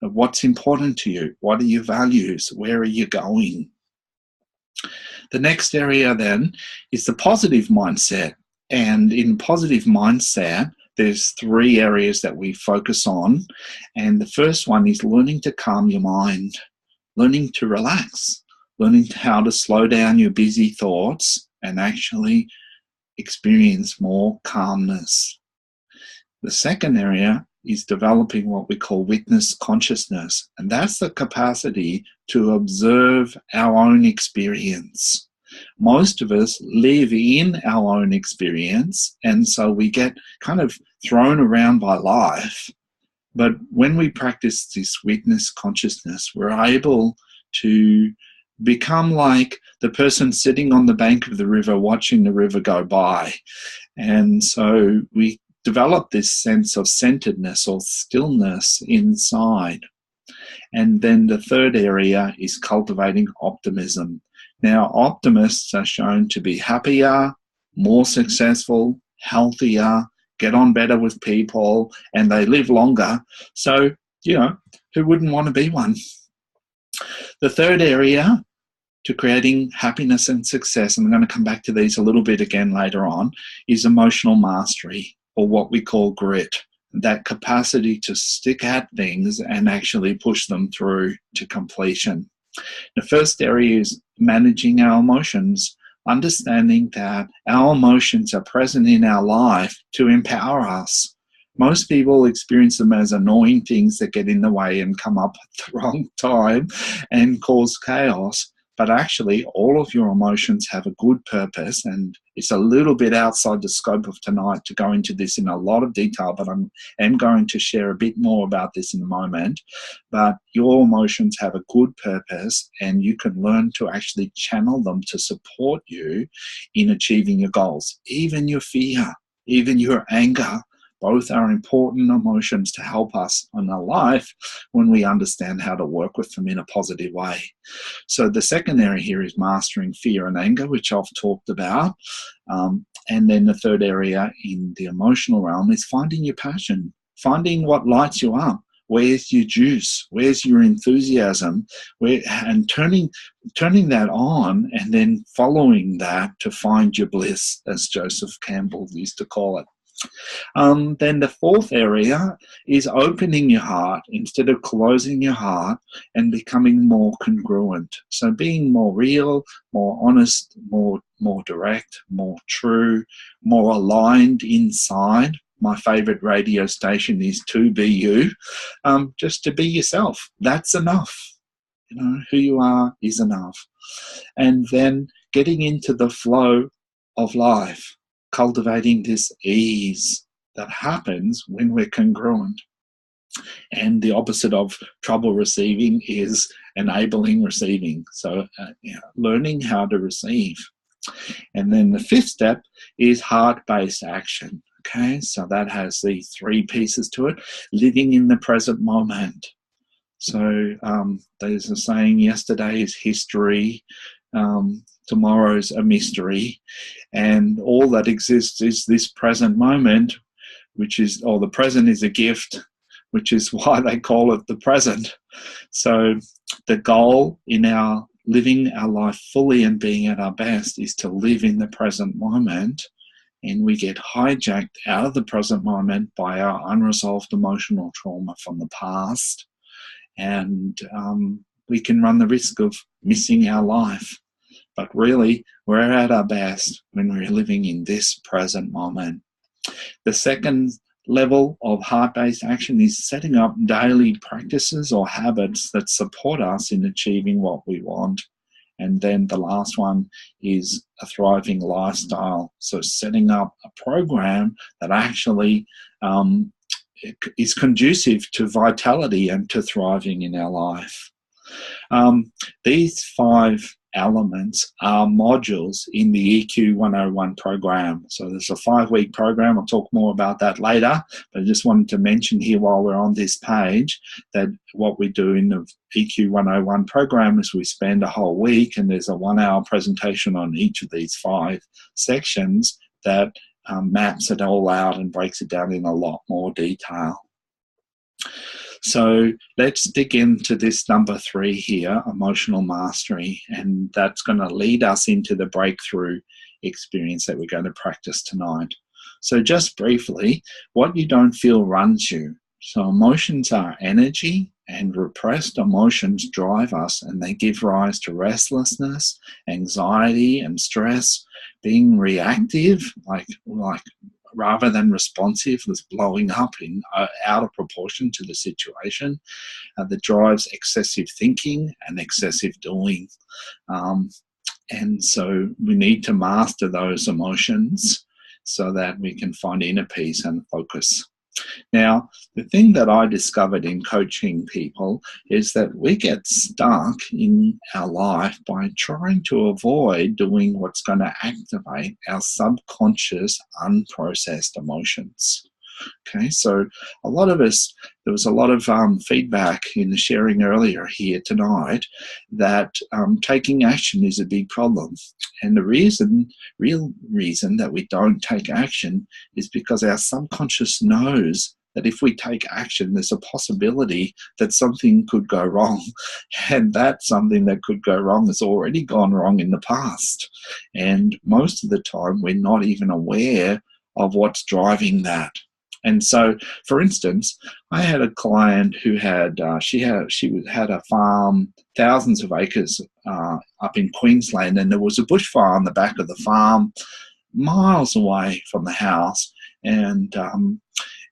of what's important to you, what are your values, where are you going. The next area then is the positive mindset. And in positive mindset, there's 3 areas that we focus on. And the first one is learning to calm your mind, learning to relax, learning how to slow down your busy thoughts and actually experience more calmness. The second area is developing what we call witness consciousness, and that's the capacity to observe our own experience. Most of us live in our own experience, and so we get kind of thrown around by life. But when we practice this witness consciousness, we're able to become like the person sitting on the bank of the river watching the river go by. And so we develop this sense of centeredness or stillness inside. And then the third area is cultivating optimism. Now, optimists are shown to be happier, more successful, healthier, get on better with people, and they live longer. So, you know, who wouldn't want to be one? The third area to creating happiness and success, and I'm going to come back to these a little bit again later on, is emotional mastery, or what we call grit. That capacity to stick at things and actually push them through to completion. The first area is managing our emotions, understanding that our emotions are present in our life to empower us. Most people experience them as annoying things that get in the way and come up at the wrong time and cause chaos. But actually, all of your emotions have a good purpose, and it's a little bit outside the scope of tonight to go into this in a lot of detail, but I'm going to share a bit more about this in a moment. But your emotions have a good purpose, and you can learn to actually channel them to support you in achieving your goals. Even your fear, even your anger, both are important emotions to help us in our life when we understand how to work with them in a positive way. So the second area here is mastering fear and anger, which I've talked about. And then the third area in the emotional realm is finding your passion, finding what lights you up. Where's your juice? Where's your enthusiasm? And turning that on and then following that to find your bliss, as Joseph Campbell used to call it. Then the fourth area is opening your heart instead of closing your heart and becoming more congruent. So being more real, more honest, more direct, more true, more aligned inside. My favorite radio station is To Be You. Just to be yourself. That's enough. You know, who you are is enough. And then getting into the flow of life, cultivating this ease that happens when we're congruent. And the opposite of trouble receiving is enabling receiving. So learning how to receive. And then the fifth step is heart-based action. Okay, so that has these 3 pieces to it. Living in the present moment. So there's a saying, yesterday is history, tomorrow's a mystery, and all that exists is this present moment, the present is a gift, which is why they call it the present. So the goal in our living our life fully and being at our best is to live in the present moment and we get hijacked out of the present moment by our unresolved emotional trauma from the past, and we can run the risk of missing our life. But really, we're at our best when we're living in this present moment. The second level of heart-based action is setting up daily practices or habits that support us in achieving what we want. And then the last one is a thriving lifestyle. So setting up a program that actually is conducive to vitality and to thriving in our life. These 5 elements are modules in the EQ 101 program. So there's a 5-week program. I'll talk more about that later, but I just wanted to mention here while we're on this page that what we do in the EQ 101 program is we spend a whole week, and there's a 1-hour presentation on each of these 5 sections that maps it all out and breaks it down in a lot more detail. So let's dig into this number 3 here, emotional mastery, and that's going to lead us into the breakthrough experience that we're going to practice tonight. So just briefly, what you don't feel runs you. So emotions are energy, and repressed emotions drive us, and they give rise to restlessness, anxiety, and stress. Being reactive, like rather than responsive, was blowing up in out of proportion to the situation, that drives excessive thinking and excessive doing. And so we need to master those emotions so that we can find inner peace and focus. Now, the thing that I discovered in coaching people is that we get stuck in our life by trying to avoid doing what's going to activate our subconscious, unprocessed emotions. Okay, so a lot of us, there was a lot of feedback in the sharing earlier here tonight that taking action is a big problem. And the real reason that we don't take action is because our subconscious knows that if we take action, there's a possibility that something could go wrong. And that something that could go wrong has already gone wrong in the past. And most of the time, we're not even aware of what's driving that. And so, for instance, I had a client who had she had a farm, thousands of acres up in Queensland, and there was a bushfire on the back of the farm, miles away from the house. And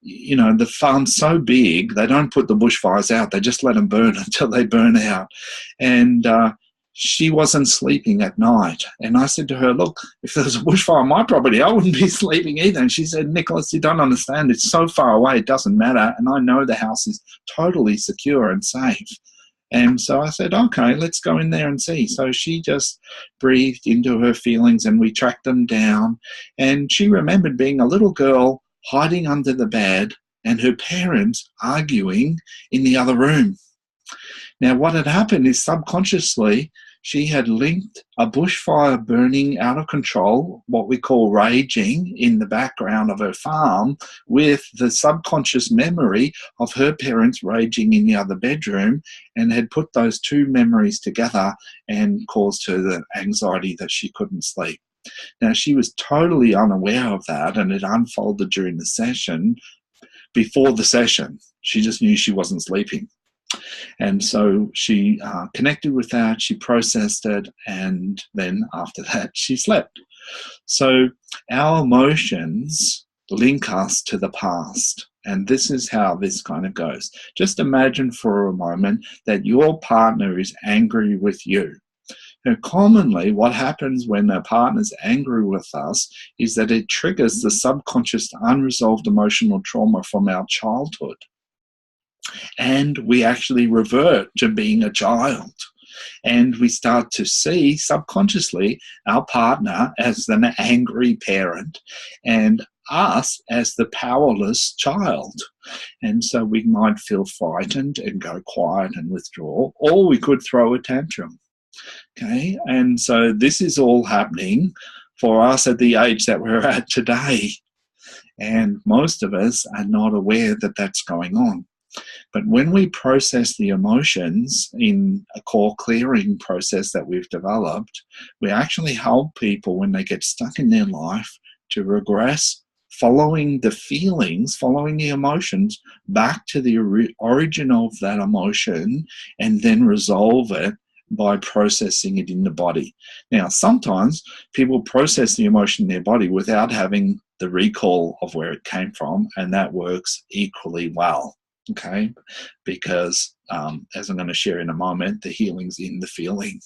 you know, the farm's so big, they don't put the bushfires out; they just let them burn until they burn out. And she wasn't sleeping at night. And I said to her, look, if there was a bushfire on my property, I wouldn't be sleeping either. And she said, Nicholas, you don't understand. It's so far away, it doesn't matter. And I know the house is totally secure and safe. And so I said, okay, let's go in there and see. So she just breathed into her feelings, and we tracked them down. And she remembered being a little girl hiding under the bed and her parents arguing in the other room. Now, what had happened is subconsciously, she had linked a bushfire burning out of control, what we call raging, in the background of her farm, with the subconscious memory of her parents raging in the other bedroom, and had put those 2 memories together and caused her the anxiety that she couldn't sleep. Now, she was totally unaware of that, and it unfolded during the session. Before the session, she just knew she wasn't sleeping. And so she connected with that, she processed it, and then after that, she slept. So our emotions link us to the past. And this is how this kind of goes. Just imagine for a moment that your partner is angry with you. Now, commonly, what happens when a partner's angry with us is that it triggers the subconscious unresolved emotional trauma from our childhood. And we actually revert to being a child. And we start to see subconsciously our partner as an angry parent and us as the powerless child. And so we might feel frightened and go quiet and withdraw, or we could throw a tantrum. Okay, and so this is all happening for us at the age that we're at today. And most of us are not aware that that's going on. But when we process the emotions in a core clearing process that we've developed, we actually help people when they get stuck in their life to regress, following the feelings, following the emotions back to the origin of that emotion, and then resolve it by processing it in the body. Now, sometimes people process the emotion in their body without having the recall of where it came from, and that works equally well, okay? Because as I'm going to share in a moment, the healing's in the feeling.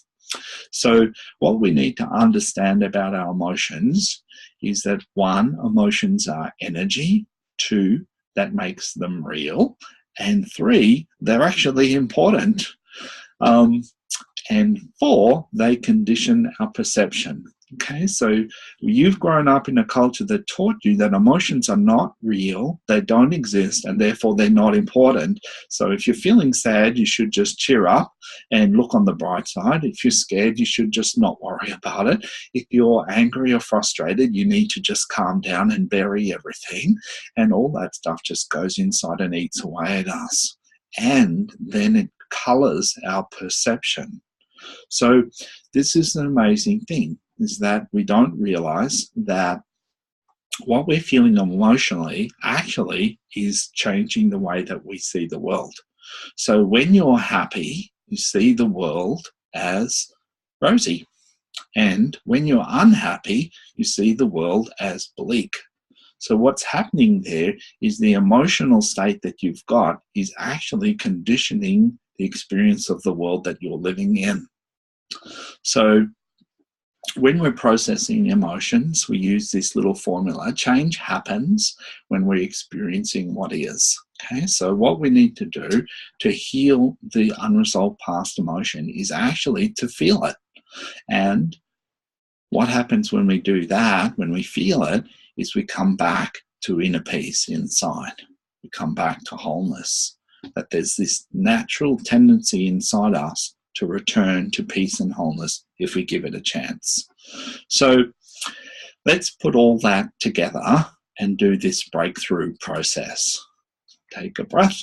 So what we need to understand about our emotions is that, one, emotions are energy; two, that makes them real; and three, they're actually important; and four, they condition our perception. Okay, so you've grown up in a culture that taught you that emotions are not real, they don't exist, and therefore they're not important. So if you're feeling sad, you should just cheer up and look on the bright side. If you're scared, you should just not worry about it. If you're angry or frustrated, you need to just calm down and bury everything. And all that stuff just goes inside and eats away at us. And then it colors our perception. So this is an amazing thing, is that we don't realize that what we're feeling emotionally actually is changing the way that we see the world. So when you're happy, you see the world as rosy. And when you're unhappy, you see the world as bleak. So what's happening there is the emotional state that you've got is actually conditioning the experience of the world that you're living in. So when we're processing emotions, we use this little formula. Change happens when we're experiencing what is. Okay, so what we need to do to heal the unresolved past emotion is actually to feel it. And what happens when we do that, when we feel it, is we come back to inner peace inside. We come back to wholeness. That there's this natural tendency inside us to return to peace and wholeness if we give it a chance. So let's put all that together and do this breakthrough process. Take a breath.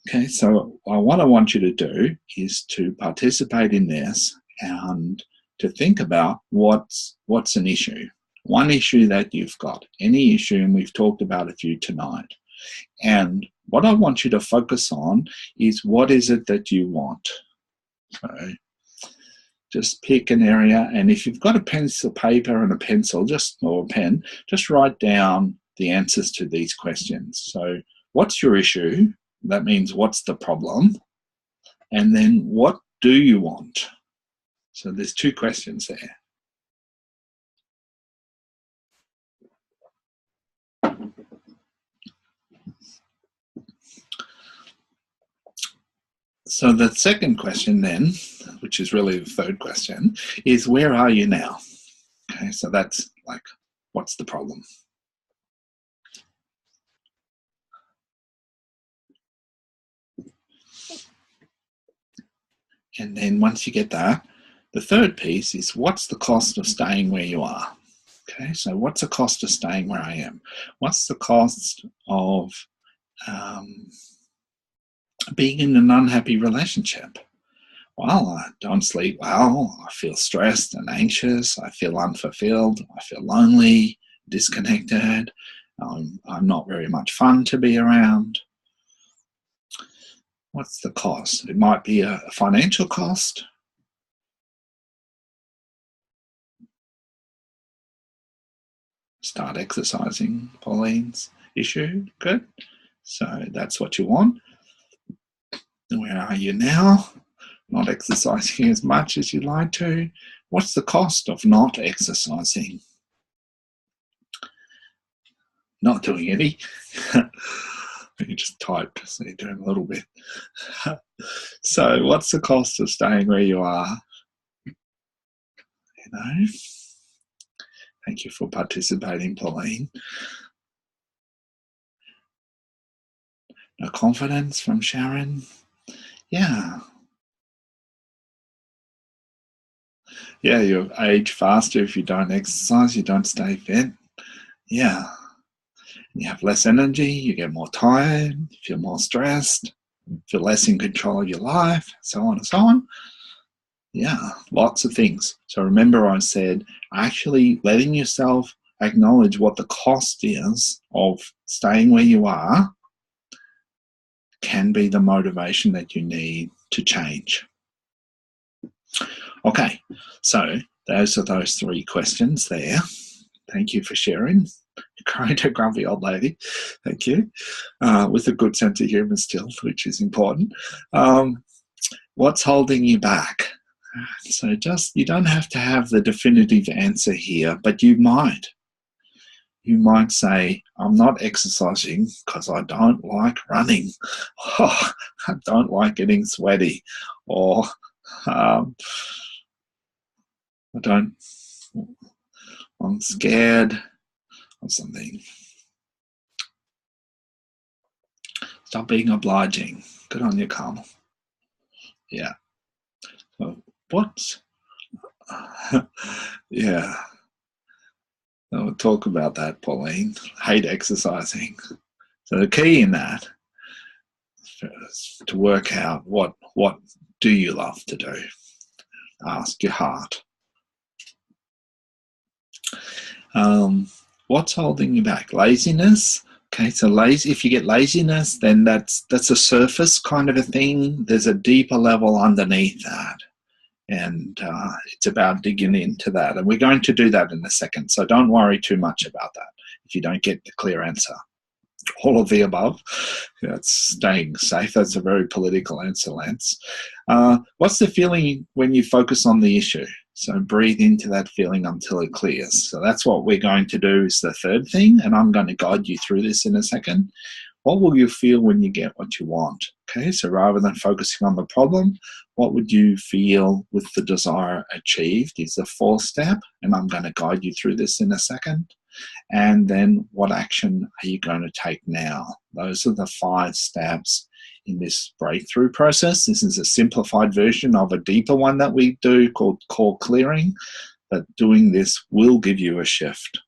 Okay, so what I want you to do is to participate in this and to think about what's an issue. One issue that you've got, any issue, and we've talked about a few tonight. And what I want you to focus on is, what is it that you want? So just pick an area, and if you've got a pencil, paper and a pencil, or a pen, just write down the answers to these questions. So what's your issue? That means what's the problem? And then what do you want? So there's two questions there. So the second question then, which is really the third question, is where are you now? Okay, so that's like, what's the problem? And then once you get that, the third piece is, what's the cost of staying where you are? Okay, so what's the cost of staying where I am? What's the cost of being in an unhappy relationship? Well, I don't sleep well, I feel stressed and anxious, I feel unfulfilled, I feel lonely, disconnected, I'm not very much fun to be around. What's the cost? It might be a financial cost. Start exercising, Pauline's issue. Good. So that's what you want. Where are you now? Not exercising as much as you'd like to. What's the cost of not exercising? Not doing any. You just typed, so you're doing a little bit. So what's the cost of staying where you are? You know? Thank you for participating, Pauline. No confidence from Sharon. Yeah. Yeah, you age faster if you don't exercise, you don't stay fit. Yeah. You have less energy, you get more tired, you feel more stressed, feel less in control of your life, so on and so on. Yeah, lots of things. So remember, I said actually letting yourself acknowledge what the cost is of staying where you are can be the motivation that you need to change. Okay, so those are those 3 questions there. Thank you for sharing. Great, a grumpy old lady. Thank you. With a good sense of humour still, which is important. What's holding you back? So you don't have to have the definitive answer here, but you might. You might say, I'm not exercising because I don't like running. Oh, I don't like getting sweaty. Or I'm scared of something. Stop being obliging. Good on you, Carl. Yeah. So yeah. We'll talk about that, Pauline. Hate exercising. So the key in that is to work out what do you love to do. Ask your heart. What's holding you back? Laziness. Okay, so if you get laziness, then that's a surface kind of a thing. There's a deeper level underneath that. And it's about digging into that. And we're going to do that in a second. So don't worry too much about that if you don't get the clear answer. All of the above. That's staying safe. That's a very political answer, Lance. What's the feeling when you focus on the issue? So breathe into that feeling until it clears. So that's what we're going to do is the 3rd thing. And I'm going to guide you through this in a second. What will you feel when you get what you want? Okay, so rather than focusing on the problem, what would you feel with the desire achieved is the 4th step. And I'm going to guide you through this in a second. And then what action are you going to take now? Those are the 5 steps in this breakthrough process. This is a simplified version of a deeper one that we do called core clearing, but doing this will give you a shift.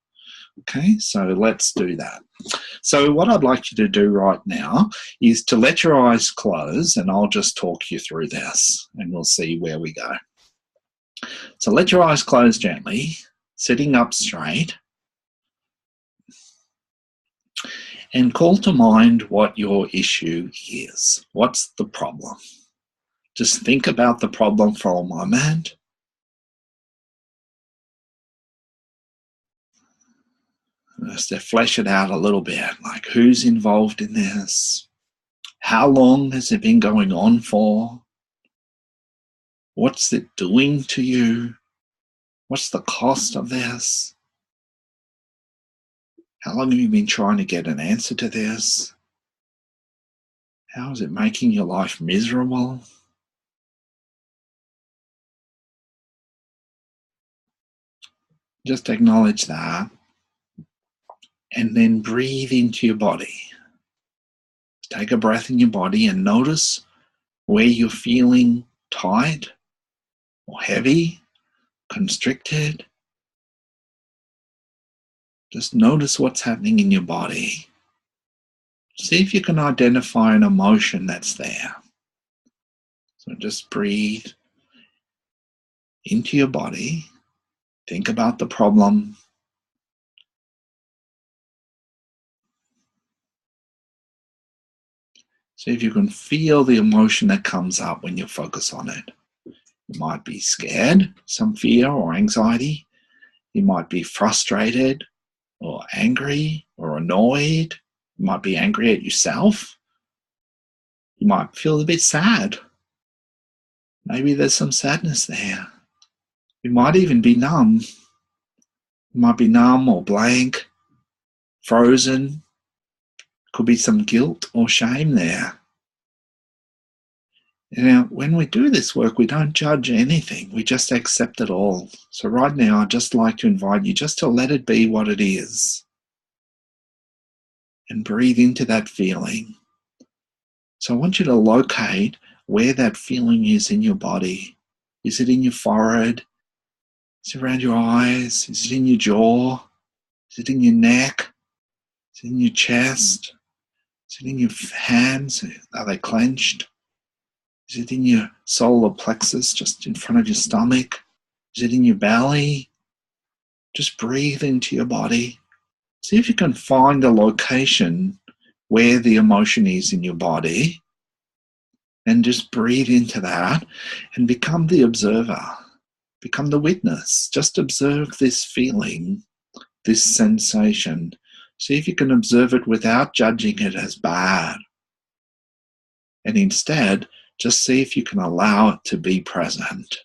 Okay, so let's do that. So what I'd like you to do right now is to let your eyes close, and I'll just talk you through this and we'll see where we go. So let your eyes close gently, sitting up straight, and call to mind what your issue is. What's the problem? Just think about the problem for a moment. Just to flesh it out a little bit, like who's involved in this? How long has it been going on for? What's it doing to you? What's the cost of this? How long have you been trying to get an answer to this? How is it making your life miserable? Just acknowledge that. And then breathe into your body. Take a breath in your body and notice where you're feeling tight or heavy, constricted. Just notice what's happening in your body. See if you can identify an emotion that's there. So just breathe into your body. Think about the problem. See if you can feel the emotion that comes up when you focus on it. You might be scared, some fear or anxiety. You might be frustrated or angry or annoyed. You might be angry at yourself. You might feel a bit sad. Maybe there's some sadness there. You might even be numb. You might be numb or blank, frozen. Could be some guilt or shame there. Now, when we do this work, we don't judge anything. We just accept it all. So right now, I'd just like to invite you just to let it be what it is. And breathe into that feeling. So I want you to locate where that feeling is in your body. Is it in your forehead? Is it around your eyes? Is it in your jaw? Is it in your neck? Is it in your chest? Is it in your hands? Are they clenched? Is it in your solar plexus, just in front of your stomach? Is it in your belly? Just breathe into your body. See if you can find the location where the emotion is in your body, and just breathe into that and become the observer, become the witness. Just observe this feeling, this sensation. See if you can observe it without judging it as bad. And instead, just see if you can allow it to be present.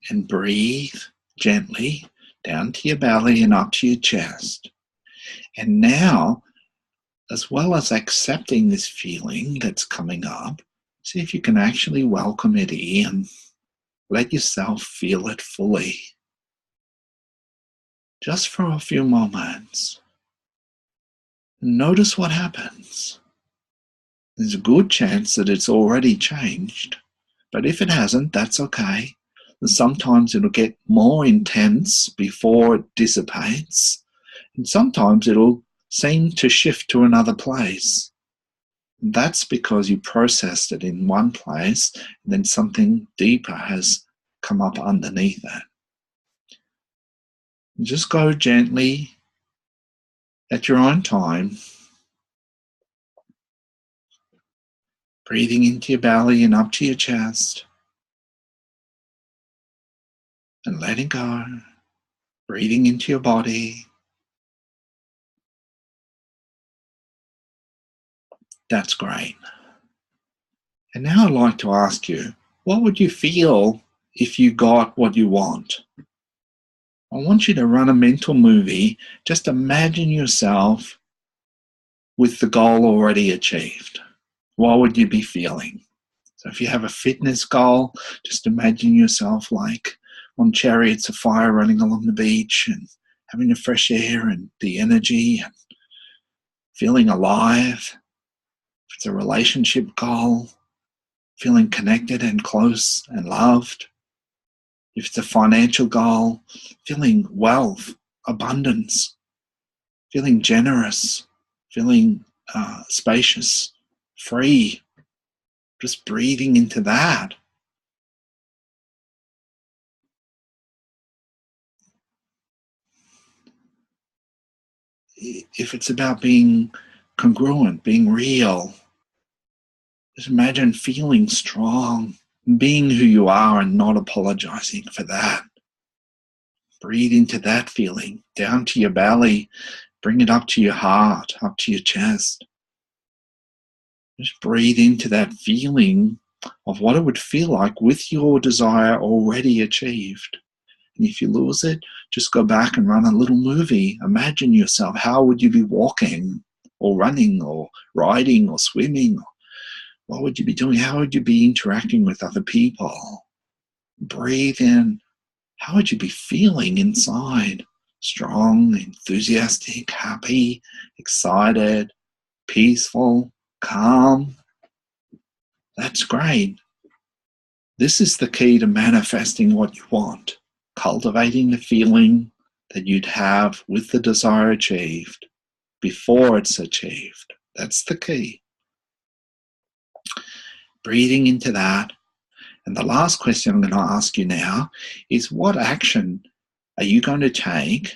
And breathe gently down to your belly and up to your chest. And now, as well as accepting this feeling that's coming up, see if you can actually welcome it in. Let yourself feel it fully. Just for a few moments. Notice what happens. There's a good chance that it's already changed, but if it hasn't, that's okay. And sometimes it'll get more intense before it dissipates, and sometimes it'll seem to shift to another place. That's because you processed it in one place, and then something deeper has come up underneath that. Just go gently at your own time, breathing into your belly and up to your chest, and letting go, breathing into your body. That's great. And now I'd like to ask you, what would you feel if you got what you want? I want you to run a mental movie. Just imagine yourself with the goal already achieved. What would you be feeling? So if you have a fitness goal, just imagine yourself like on chariots of fire running along the beach and having the fresh air and the energy and feeling alive. If it's a relationship goal, feeling connected and close and loved. If it's a financial goal, feeling wealth, abundance, feeling generous, feeling spacious, free, just breathing into that. If it's about being congruent, being real, just imagine feeling strong, being who you are and not apologizing for that. Breathe into that feeling, down to your belly, bring it up to your heart, up to your chest. Just breathe into that feeling of what it would feel like with your desire already achieved. And if you lose it, just go back and run a little movie. Imagine yourself, how would you be walking or running or riding or swimming? What would you be doing? How would you be interacting with other people? Breathe in. How would you be feeling inside? Strong, enthusiastic, happy, excited, peaceful, calm. That's great. This is the key to manifesting what you want. Cultivating the feeling that you'd have with the desire achieved before it's achieved. That's the key. Breathing into that. And the last question I'm going to ask you now is, what action are you going to take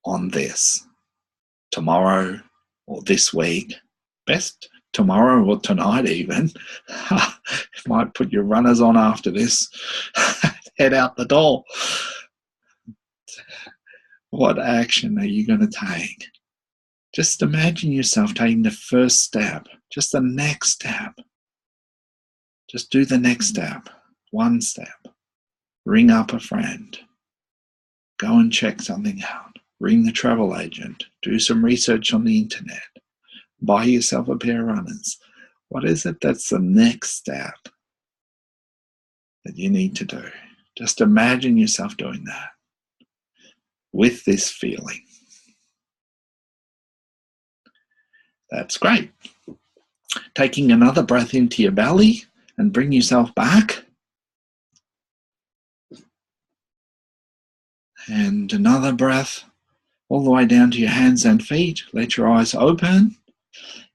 on this tomorrow or this week? Best tomorrow or tonight even. Might put your runners on after this. Head out the door. What action are you going to take? Just imagine yourself taking the first step, just the next step. Just do the next step, one step. Ring up a friend. Go and check something out. Ring the travel agent. Do some research on the internet. Buy yourself a pair of runners. What is it that's the next step that you need to do? Just imagine yourself doing that with this feeling. That's great. Taking another breath into your belly and bring yourself back. And another breath all the way down to your hands and feet. Let your eyes open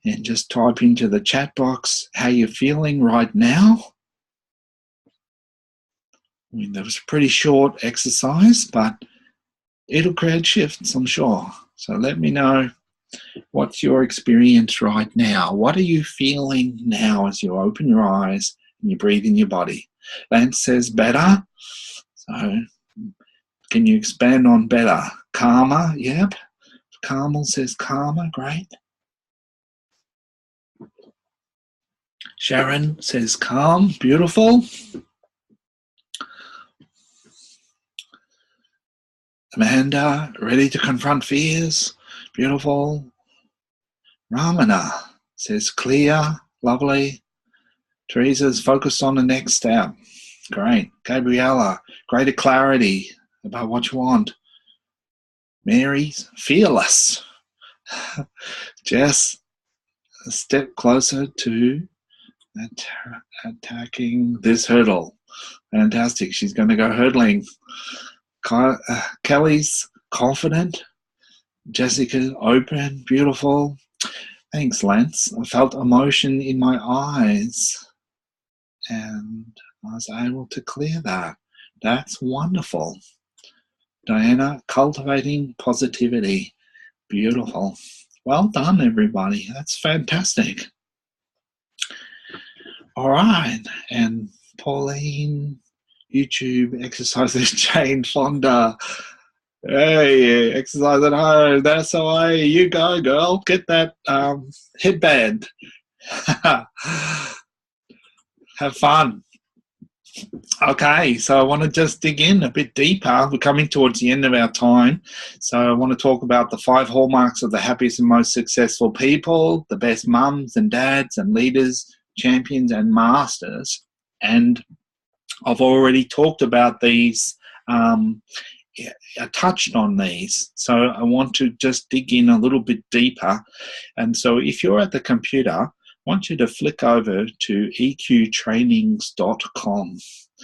and just type into the chat box how you're feeling right now. I mean, that was a pretty short exercise, but it'll create shifts, I'm sure. So let me know what's your experience right now. What are you feeling now as you open your eyes and you breathe in your body? Lance says better. So can you expand on better? Calmer, yep. Carmel says calmer, great. Sharon says calm, beautiful. Amanda, ready to confront fears, beautiful. Ramana says clear, lovely. Teresa's focused on the next step, great. Gabriella, greater clarity about what you want. Mary's fearless. Jess, a step closer to attacking this hurdle. Fantastic. She's going to go hurdling. Kelly's confident. Jessica, open, beautiful. Thanks, Lance. I felt emotion in my eyes and I was able to clear that. That's wonderful. Diana, cultivating positivity. Beautiful. Well done, everybody. That's fantastic. All right. And Pauline, YouTube exercises, Jane Fonda. Hey, exercise at home. That's the way. You go, girl. Get that headband. Have fun. Okay, so I want to just dig in a bit deeper. We're coming towards the end of our time. So I want to talk about the 5 hallmarks of the happiest and most successful people, the best mums and dads and leaders, champions and masters. And I've already talked about these. I touched on these. So I want to just dig in a little bit deeper. And so if you're at the computer, I want you to flick over to eqtrainings.com. See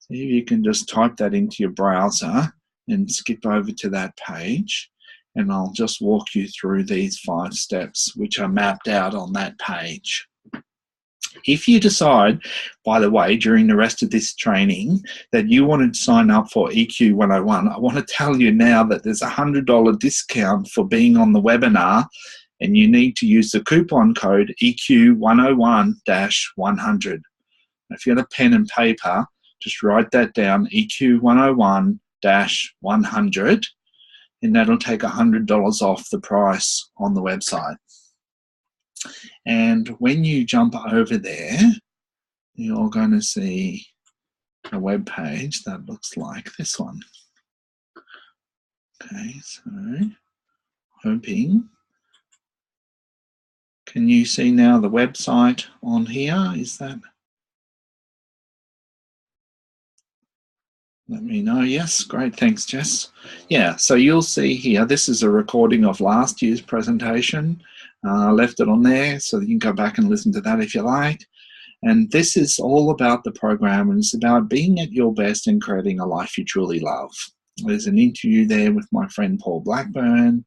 if you can just type that into your browser and skip over to that page. And I'll just walk you through these 5 steps, which are mapped out on that page. If you decide, by the way, during the rest of this training that you want to sign up for EQ 101, I want to tell you now that there's a $100 discount for being on the webinar, and you need to use the coupon code EQ101-100. If you have a pen and paper, just write that down, EQ101-100, and that'll take $100 off the price on the website. And when you jump over there, you're going to see a web page that looks like this one. Okay, so hoping. Can you see now the website on here? Is that? Let me know. Yes, great. Thanks, Jess. Yeah, so you'll see here, this is a recording of last year's presentation. I left it on there so that you can go back and listen to that if you like. And this is all about the program, and it's about being at your best and creating a life you truly love. There's an interview there with my friend Paul Blackburn.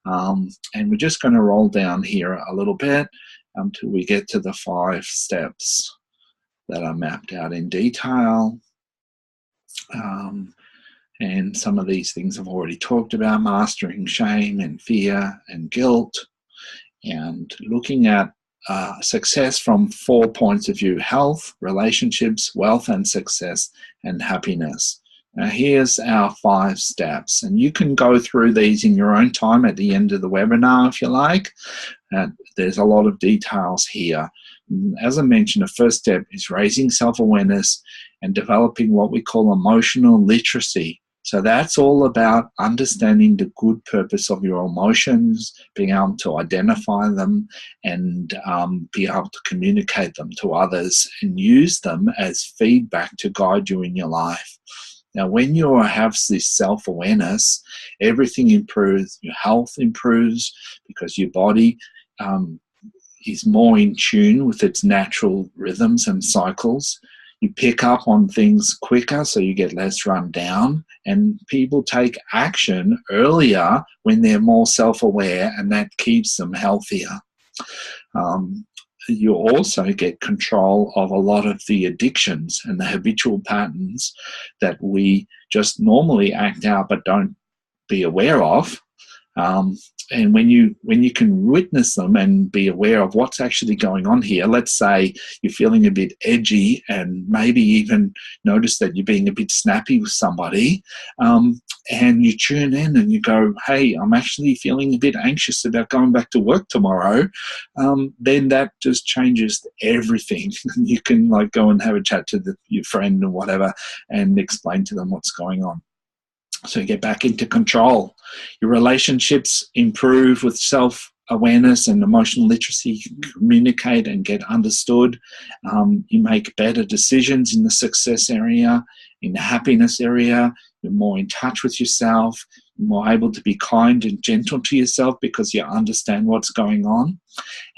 And we're just going to roll down here a little bit until we get to the 5 steps that are mapped out in detail. And some of these things I've already talked about, mastering shame and fear and guilt, and looking at success from 4 points of view: health, relationships, wealth and success, and happiness. Now here's our 5 steps, and you can go through these in your own time at the end of the webinar if you like. There's a lot of details here. As I mentioned, the first step is raising self-awareness and developing what we call emotional literacy. So that's all about understanding the good purpose of your emotions, being able to identify them, and be able to communicate them to others and use them as feedback to guide you in your life. Now, when you have this self-awareness, everything improves. Your health improves because your body is more in tune with its natural rhythms and cycles. You pick up on things quicker, so you get less run down, and people take action earlier when they're more self-aware, and that keeps them healthier. you also get control of a lot of the addictions and the habitual patterns that we just normally act out but don't be aware of. And when you can witness them and be aware of what's actually going on here, let's say you're feeling a bit edgy and maybe even notice that you're being a bit snappy with somebody, and you tune in and you go, hey, I'm actually feeling a bit anxious about going back to work tomorrow, then that just changes everything. You can like go and have a chat to your friend or whatever and explain to them what's going on. So you get back into control. Your relationships improve with self-awareness and emotional literacy. You can communicate and get understood. You make better decisions in the success area, in the happiness area. You're more in touch with yourself. You're more able to be kind and gentle to yourself because you understand what's going on.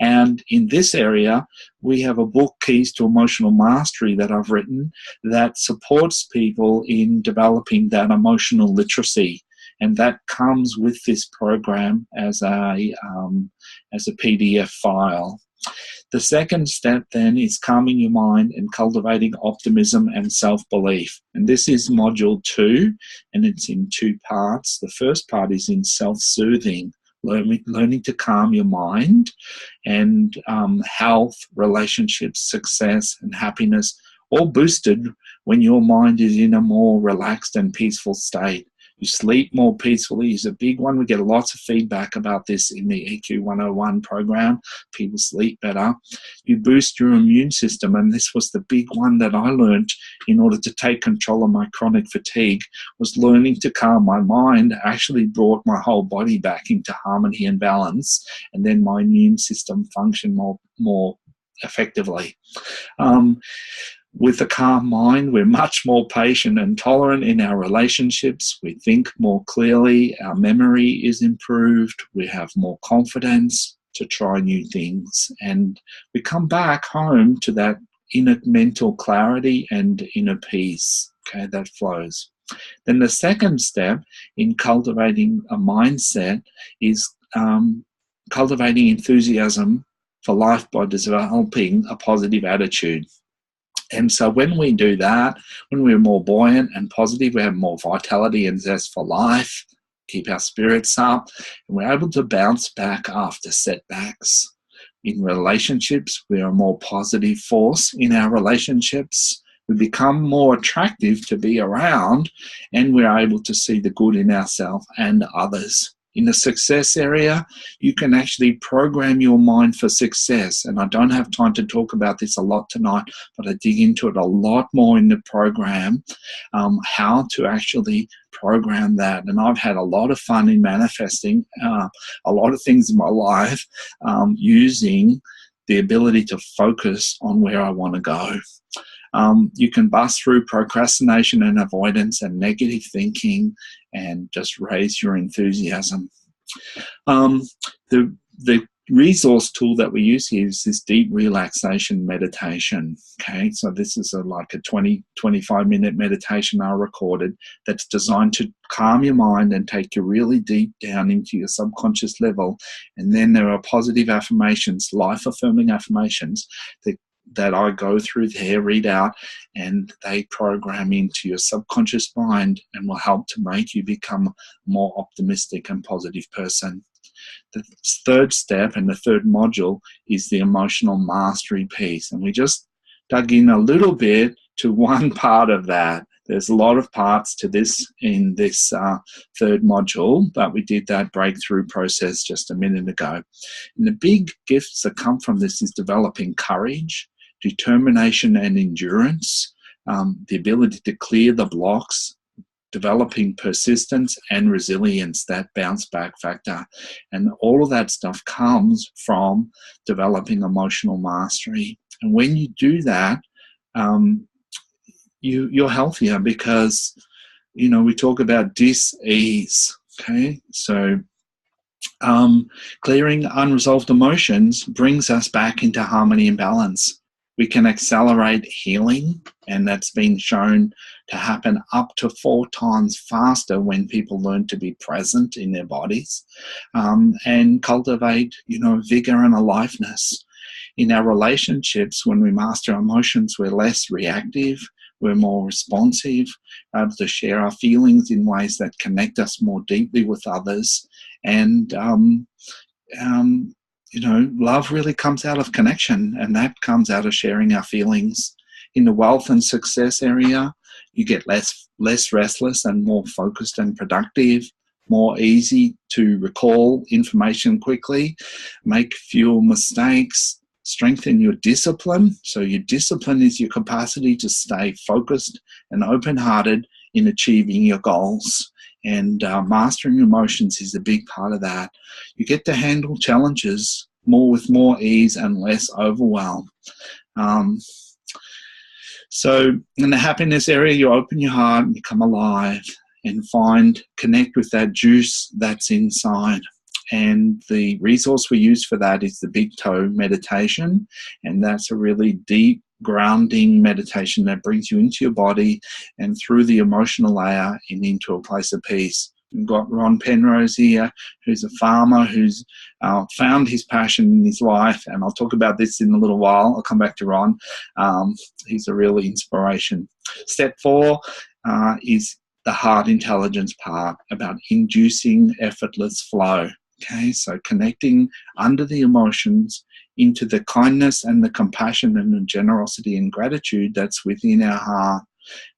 And in this area, we have a book, Keys to Emotional Mastery, that I've written that supports people in developing that emotional literacy. And that comes with this program as a PDF file. The second step then is calming your mind and cultivating optimism and self-belief. And this is module 2, and it's in 2 parts. The first part is in self-soothing, learning to calm your mind, and health, relationships, success, and happiness, all boosted when your mind is in a more relaxed and peaceful state. You sleep more peacefully is a big one. We get lots of feedback about this in the EQ 101 program. People sleep better. You boost your immune system, and this was the big one that I learned in order to take control of my chronic fatigue, was learning to calm my mind actually brought my whole body back into harmony and balance, and then my immune system functioned more effectively. With a calm mind, we're much more patient and tolerant in our relationships. We think more clearly. Our memory is improved. We have more confidence to try new things. And we come back home to that inner mental clarity and inner peace, okay, that flows. Then the second step in cultivating a mindset is cultivating enthusiasm for life by developing a positive attitude. And so when we do that, when we're more buoyant and positive, we have more vitality and zest for life, keep our spirits up, and we're able to bounce back after setbacks. In relationships, we are a more positive force in our relationships. We become more attractive to be around, and we're able to see the good in ourselves and others. In the success area, you can actually program your mind for success. And I don't have time to talk about this a lot tonight, but I dig into it a lot more in the program, how to actually program that. And I've had a lot of fun in manifesting a lot of things in my life using the ability to focus on where I want to go. You can bust through procrastination and avoidance and negative thinking and just raise your enthusiasm. The resource tool that we use here is this deep relaxation meditation. Okay, so this is like a 25-minute meditation I recorded that's designed to calm your mind and take you really deep down into your subconscious level. And then there are positive affirmations, life-affirming affirmations that I go through there, read out, and they program into your subconscious mind and will help to make you become a more optimistic and positive person. The third step and the third module is the emotional mastery piece. And we just dug in a little bit to one part of that. There's a lot of parts to this in this third module, but we did that breakthrough process just a minute ago. And the big gifts that come from this is developing courage, determination and endurance, the ability to clear the blocks, developing persistence and resilience, that bounce back factor. And all of that stuff comes from developing emotional mastery. And when you do that, you're healthier because, you know, we talk about dis-ease, okay? So clearing unresolved emotions brings us back into harmony and balance. We can accelerate healing, and that's been shown to happen up to 4 times faster when people learn to be present in their bodies and cultivate, vigor and aliveness. In our relationships, when we master our emotions, we're less reactive, we're more responsive, able to share our feelings in ways that connect us more deeply with others. And, love really comes out of connection, and that comes out of sharing our feelings. In the wealth and success area, you get less restless and more focused and productive, more easy to recall information quickly, make fewer mistakes, strengthen your discipline. So your discipline is your capacity to stay focused and open-hearted in achieving your goals. And mastering emotions is a big part of that. You get to handle challenges with more ease and less overwhelm. So in the happiness area, you open your heart and you come alive and connect with that juice that's inside. And the resource we use for that is the big toe meditation. And that's a really deep grounding meditation that brings you into your body and through the emotional layer and into a place of peace. We've got Ron Penrose here, who's a farmer who's found his passion in his life, and I'll talk about this in a little while. I'll come back to Ron. He's a real inspiration. Step 4 is the heart intelligence part, about inducing effortless flow. Okay, so connecting under the emotions into the kindness and the compassion and the generosity and gratitude that's within our heart.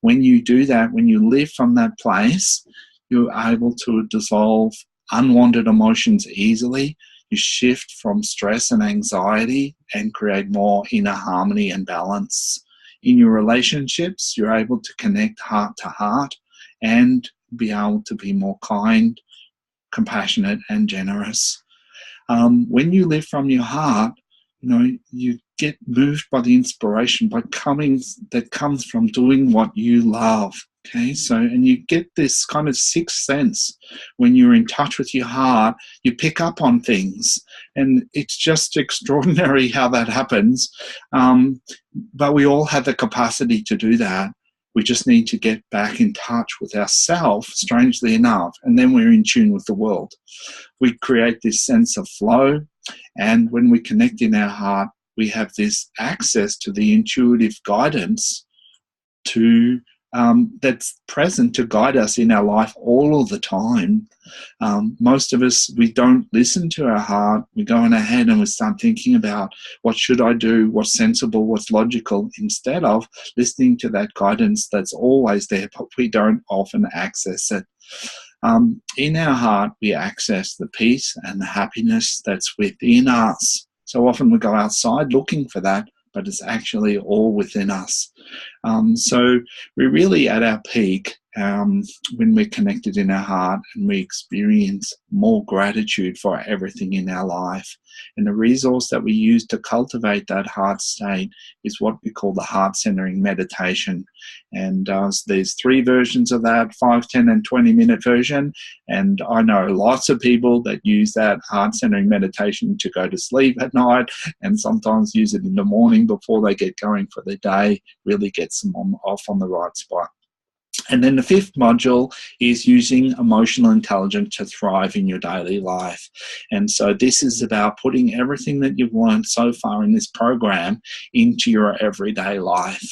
When you do that, when you live from that place, you're able to dissolve unwanted emotions easily. You shift from stress and anxiety and create more inner harmony and balance. In your relationships, you're able to connect heart to heart and be able to be more kind, compassionate, and generous. When you live from your heart, you get moved by the inspiration that comes from doing what you love. Okay, and you get this kind of sixth sense when you're in touch with your heart. You pick up on things, and it's just extraordinary how that happens. But we all have the capacity to do that. We just need to get back in touch with ourselves, strangely enough, and then we're in tune with the world. We create this sense of flow, and when we connect in our heart, we have this access to the intuitive guidance that's present to guide us in our life all of the time. Most of us, we don't listen to our heart. We go in our head and we start thinking about what should I do, what's sensible, what's logical, instead of listening to that guidance that's always there, but we don't often access it. In our heart, we access the peace and the happiness that's within us. So often we go outside looking for that, but it's actually all within us. So we're really at our peak when we're connected in our heart and we experience more gratitude for everything in our life. And the resource that we use to cultivate that heart state is what we call the heart-centering meditation. And there's 3 versions of that, 5, 10, and 20-minute version. And I know lots of people that use that heart-centering meditation to go to sleep at night, and sometimes use it in the morning before they get going for the day, really gets them off on the right spot. And then the 5th module is using emotional intelligence to thrive in your daily life. And so this is about putting everything that you've learned so far in this program into your everyday life.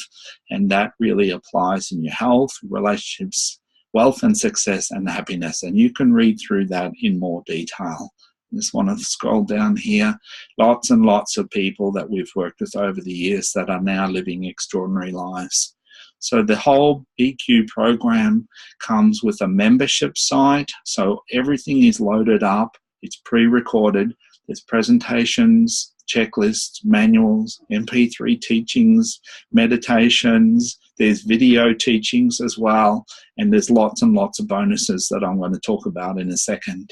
And that really applies in your health, relationships, wealth and success, and happiness. And you can read through that in more detail. I just want to scroll down here. Lots and lots of people that we've worked with over the years that are now living extraordinary lives. So the whole EQ program comes with a membership site. So everything is loaded up. It's pre-recorded. There's presentations, checklists, manuals, MP3 teachings, meditations. There's video teachings as well. And there's lots and lots of bonuses that I'm going to talk about in a second.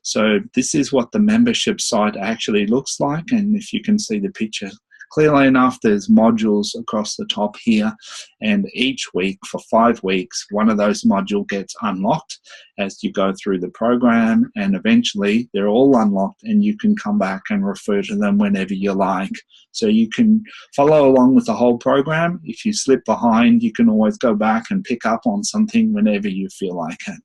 So this is what the membership site actually looks like. And if you can see the picture clearly enough, there's modules across the top here, and each week for 5 weeks, one of those modules gets unlocked as you go through the program, and eventually they're all unlocked and you can come back and refer to them whenever you like. So you can follow along with the whole program. If you slip behind, you can always go back and pick up on something whenever you feel like it.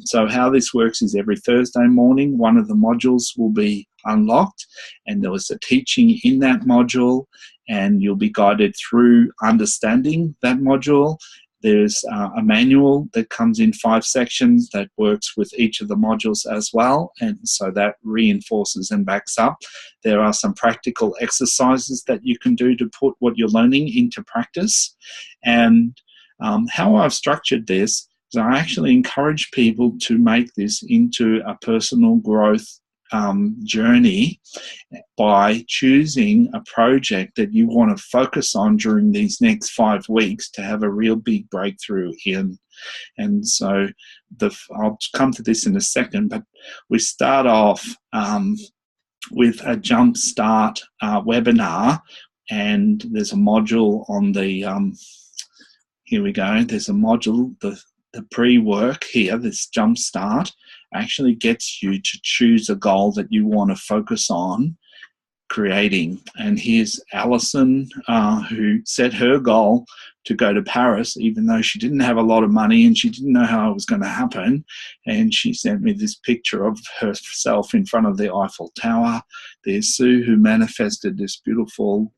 So how this works is every Thursday morning, one of the modules will be unlocked, and there was a teaching in that module, and you'll be guided through understanding that module. There's a manual that comes in 5 sections that works with each of the modules as well, and so that reinforces and backs up. There are some practical exercises that you can do to put what you're learning into practice. And how I've structured this is I actually encourage people to make this into a personal growth journey by choosing a project that you want to focus on during these next 5 weeks to have a real big breakthrough in. And so I'll come to this in a second, but we start off with a Jumpstart webinar, and there's a module on the, here we go, there's a module, the pre-work here, this Jumpstart, actually gets you to choose a goal that you want to focus on creating. And here's Alison, who set her goal to go to Paris, even though she didn't have a lot of money and she didn't know how it was going to happen. And she sent me this picture of herself in front of the Eiffel Tower. There's Sue, who manifested this beautiful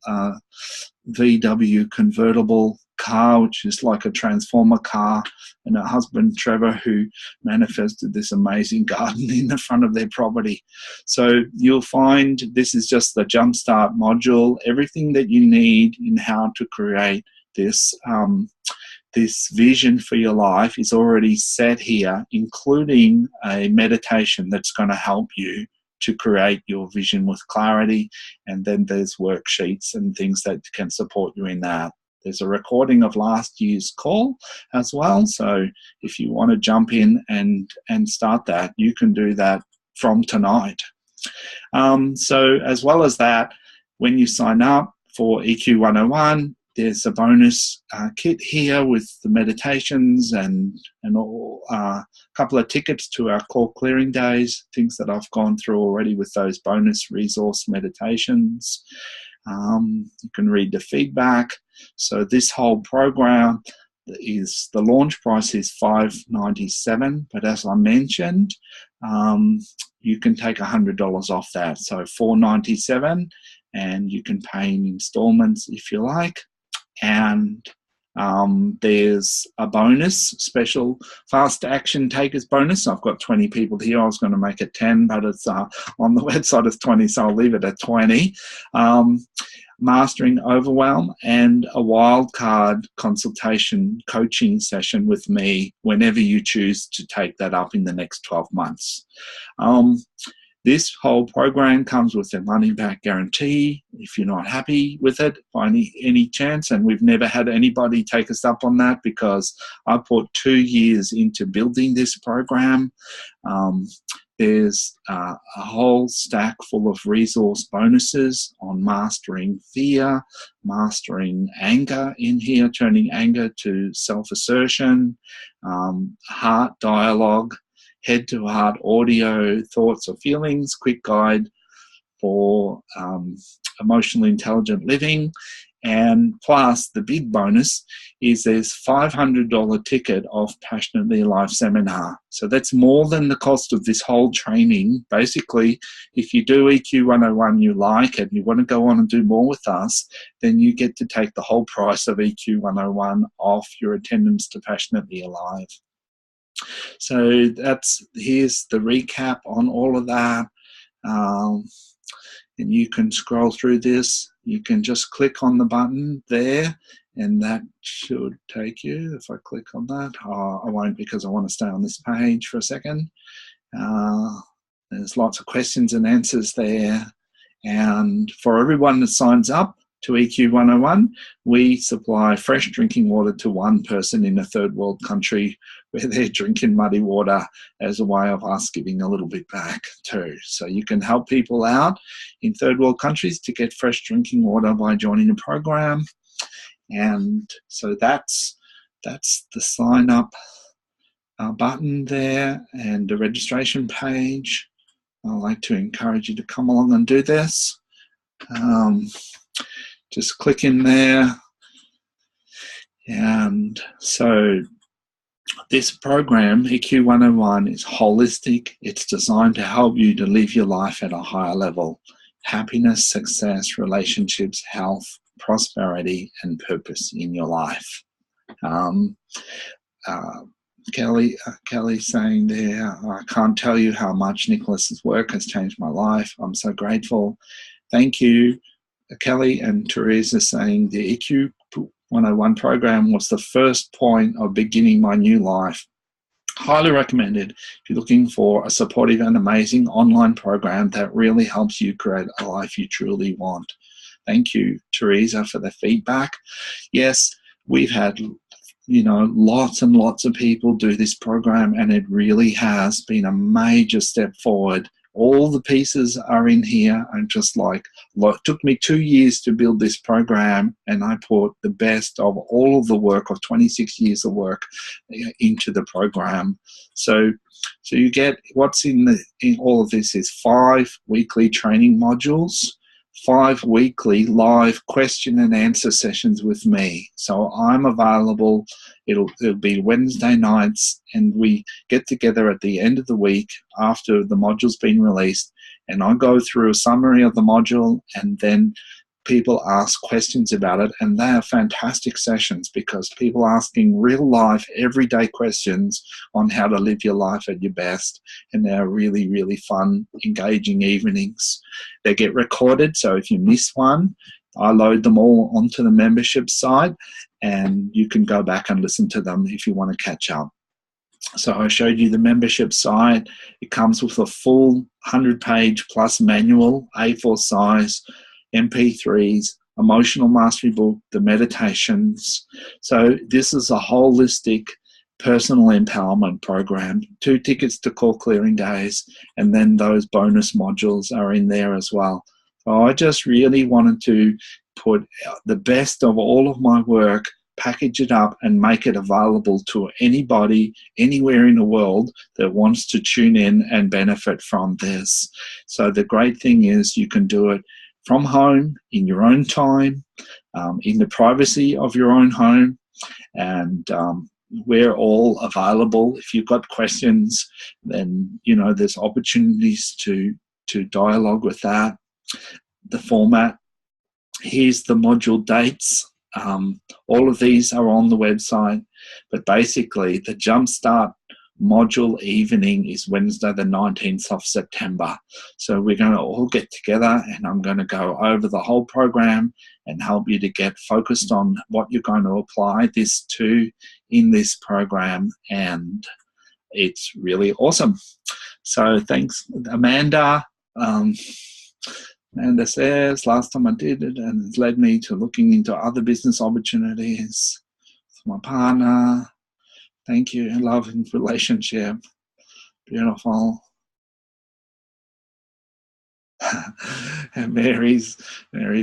VW convertible car, which is like a transformer car, and her husband Trevor, who manifested this amazing garden in the front of their property. So you'll find this is just the Jumpstart module, everything that you need in how to create this this vision for your life is already set here, including a meditation that's going to help you to create your vision with clarity. And then there's worksheets and things that can support you in that. There's a recording of last year's call as well. So if you want to jump in and start that, you can do that from tonight. So as well as that, when you sign up for EQ 101, there's a bonus kit here with the meditations and all, a couple of tickets to our core clearing days, things that I've gone through already with those bonus resource meditations. You can read the feedback. So this whole program is, the launch price is $597, but as I mentioned, you can take $100 off that. So $497, and you can pay in installments if you like. And there's a bonus, special fast action takers bonus. I've got 20 people here. I was going to make it 10, but it's on the website it's 20, so I'll leave it at 20. Mastering overwhelm, and a wildcard consultation coaching session with me whenever you choose to take that up in the next 12 months. This whole program comes with a money-back guarantee if you're not happy with it by any chance, and we've never had anybody take us up on that because I put 2 years into building this program. There's a whole stack full of resource bonuses on mastering fear, mastering anger in here, turning anger to self-assertion, heart dialogue, head-to-heart audio, thoughts or feelings, quick guide for emotionally intelligent living. And plus, the big bonus is there's $500 ticket off Passionately Alive seminar. So that's more than the cost of this whole training. Basically, if you do EQ 101, you like it, and you want to go on and do more with us, then you get to take the whole price of EQ 101 off your attendance to Passionately Alive. So here's the recap on all of that. And you can scroll through this. You can just click on the button there, and that should take you. If I click on that, I won't, because I want to stay on this page for a second. There's lots of questions and answers there. And for everyone that signs up to EQ 101, we supply fresh drinking water to one person in a third world country where they're drinking muddy water as a way of us giving a little bit back too. So you can help people out in third world countries to get fresh drinking water by joining the program. And so that's the sign up button there, and the registration page. I'd like to encourage you to come along and do this. Just click in there. And so This program, EQ 101, is holistic. It's designed to help you to live your life at a higher level. Happiness, success, relationships, health, prosperity, and purpose in your life. Um, uh, Kelly saying there, I can't tell you how much Nicholas's work has changed my life. I'm so grateful. Thank you. Kelly and Teresa saying the EQ 101 program was the first point of beginning my new life. Highly recommended if you're looking for a supportive and amazing online program that really helps you create a life you truly want. Thank you, Teresa, for the feedback. Yes, we've had lots and lots of people do this program, and it really has been a major step forward. All the pieces are in here, and just like, it took me 2 years to build this program, and I put the best of all of the work of 26 years of work into the program. So you get what's in all of this is 5 weekly training modules, 5 weekly live question and answer sessions with me. So I'm available. It'll be Wednesday nights, and we get together at the end of the week after the module's been released, and I go through a summary of the module, and then people ask questions about it, and they are fantastic sessions because people asking real life, everyday questions on how to live your life at your best, and they're really, really fun, engaging evenings. They get recorded, so if you miss one, I load them all onto the membership site, and you can go back and listen to them if you want to catch up. So I showed you the membership site. It comes with a full 100-page plus manual, A4 size, MP3s, emotional mastery book, the meditations. So this is a holistic personal empowerment program. 2 tickets to call clearing days, and then those bonus modules are in there as well. So I just really wanted to put the best of all of my work, package it up, and make it available to anybody anywhere in the world that wants to tune in and benefit from this. So the great thing is you can do it from home, in your own time, in the privacy of your own home, and we're all available. If you've got questions, then there's opportunities to dialogue with that. The format, here's the module dates. All of these are on the website, but basically the Jumpstart module evening is Wednesday the 19th of September. So we're going to all get together, and I'm going to go over the whole program and help you to get focused on what you're going to apply this to in this program, and it's really awesome. So thanks, Amanda. Amanda says, last time I did it, and it's led me to looking into other business opportunities with my partner. Thank you. Love and relationship. Beautiful. And Mary's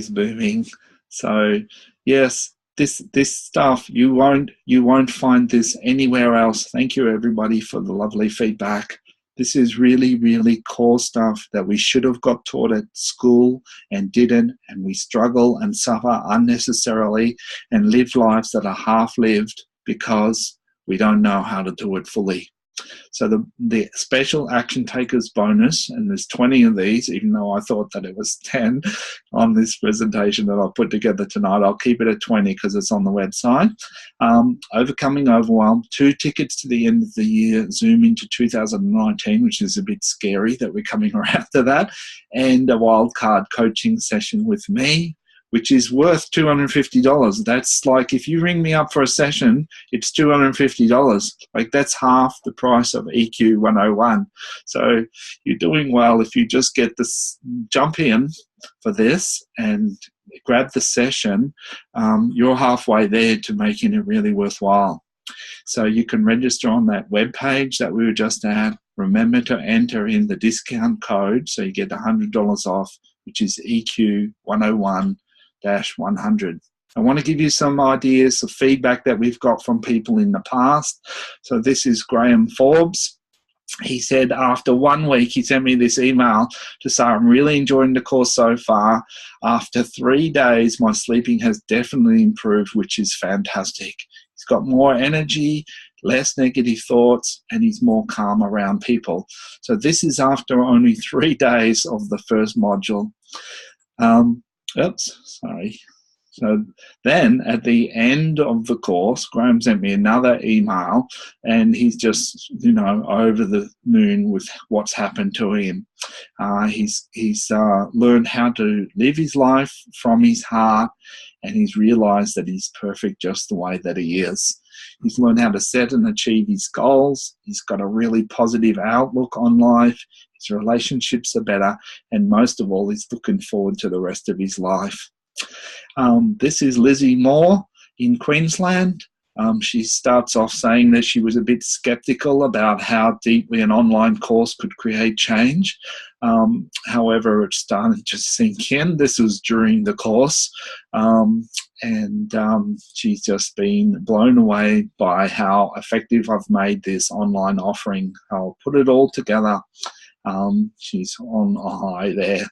booming. So yes, this stuff you won't find this anywhere else. Thank you everybody for the lovely feedback. This is really, really core stuff that we should have got taught at school and didn't, and we struggle and suffer unnecessarily and live lives that are half-lived because we don't know how to do it fully. So the special action takers bonus, and there's 20 of these, even though I thought that it was 10 on this presentation that I'll put together tonight. I'll keep it at 20 because it's on the website. Overcoming Overwhelm, 2 tickets to the end of the year, Zoom into 2019, which is a bit scary that we're coming around to that, and a wildcard coaching session with me, which is worth $250. That's like, if you ring me up for a session, it's $250. Like, that's half the price of EQ 101. So you're doing well if you just get this, jump in for this and grab the session. You're halfway there to making it really worthwhile. So you can register on that webpage that we were just at. Remember to enter in the discount code so you get $100 off, which is EQ 101-100. I want to give you some ideas of feedback that we've got from people in the past. So this is Graham Forbes. He said after 1 week, he sent me this email to say, I'm really enjoying the course so far. After 3 days, my sleeping has definitely improved, which is fantastic. He's got more energy, less negative thoughts, and he's more calm around people. So this is after only 3 days of the first module. Oops, sorry. So then at the end of the course, Graham sent me another email, and he's just, over the moon with what's happened to him. He's learned how to live his life from his heart, and he's realized that he's perfect just the way that he is. He's learned how to set and achieve his goals. He's got a really positive outlook on life. His relationships are better, and most of all, he's looking forward to the rest of his life. This is Lizzie Moore in Queensland. She starts off saying that she was a bit skeptical about how deeply an online course could create change. However, it started to sink in. This was during the course. And she's just been blown away by how effective I've made this online offering. I'll put it all together. She's on a high there.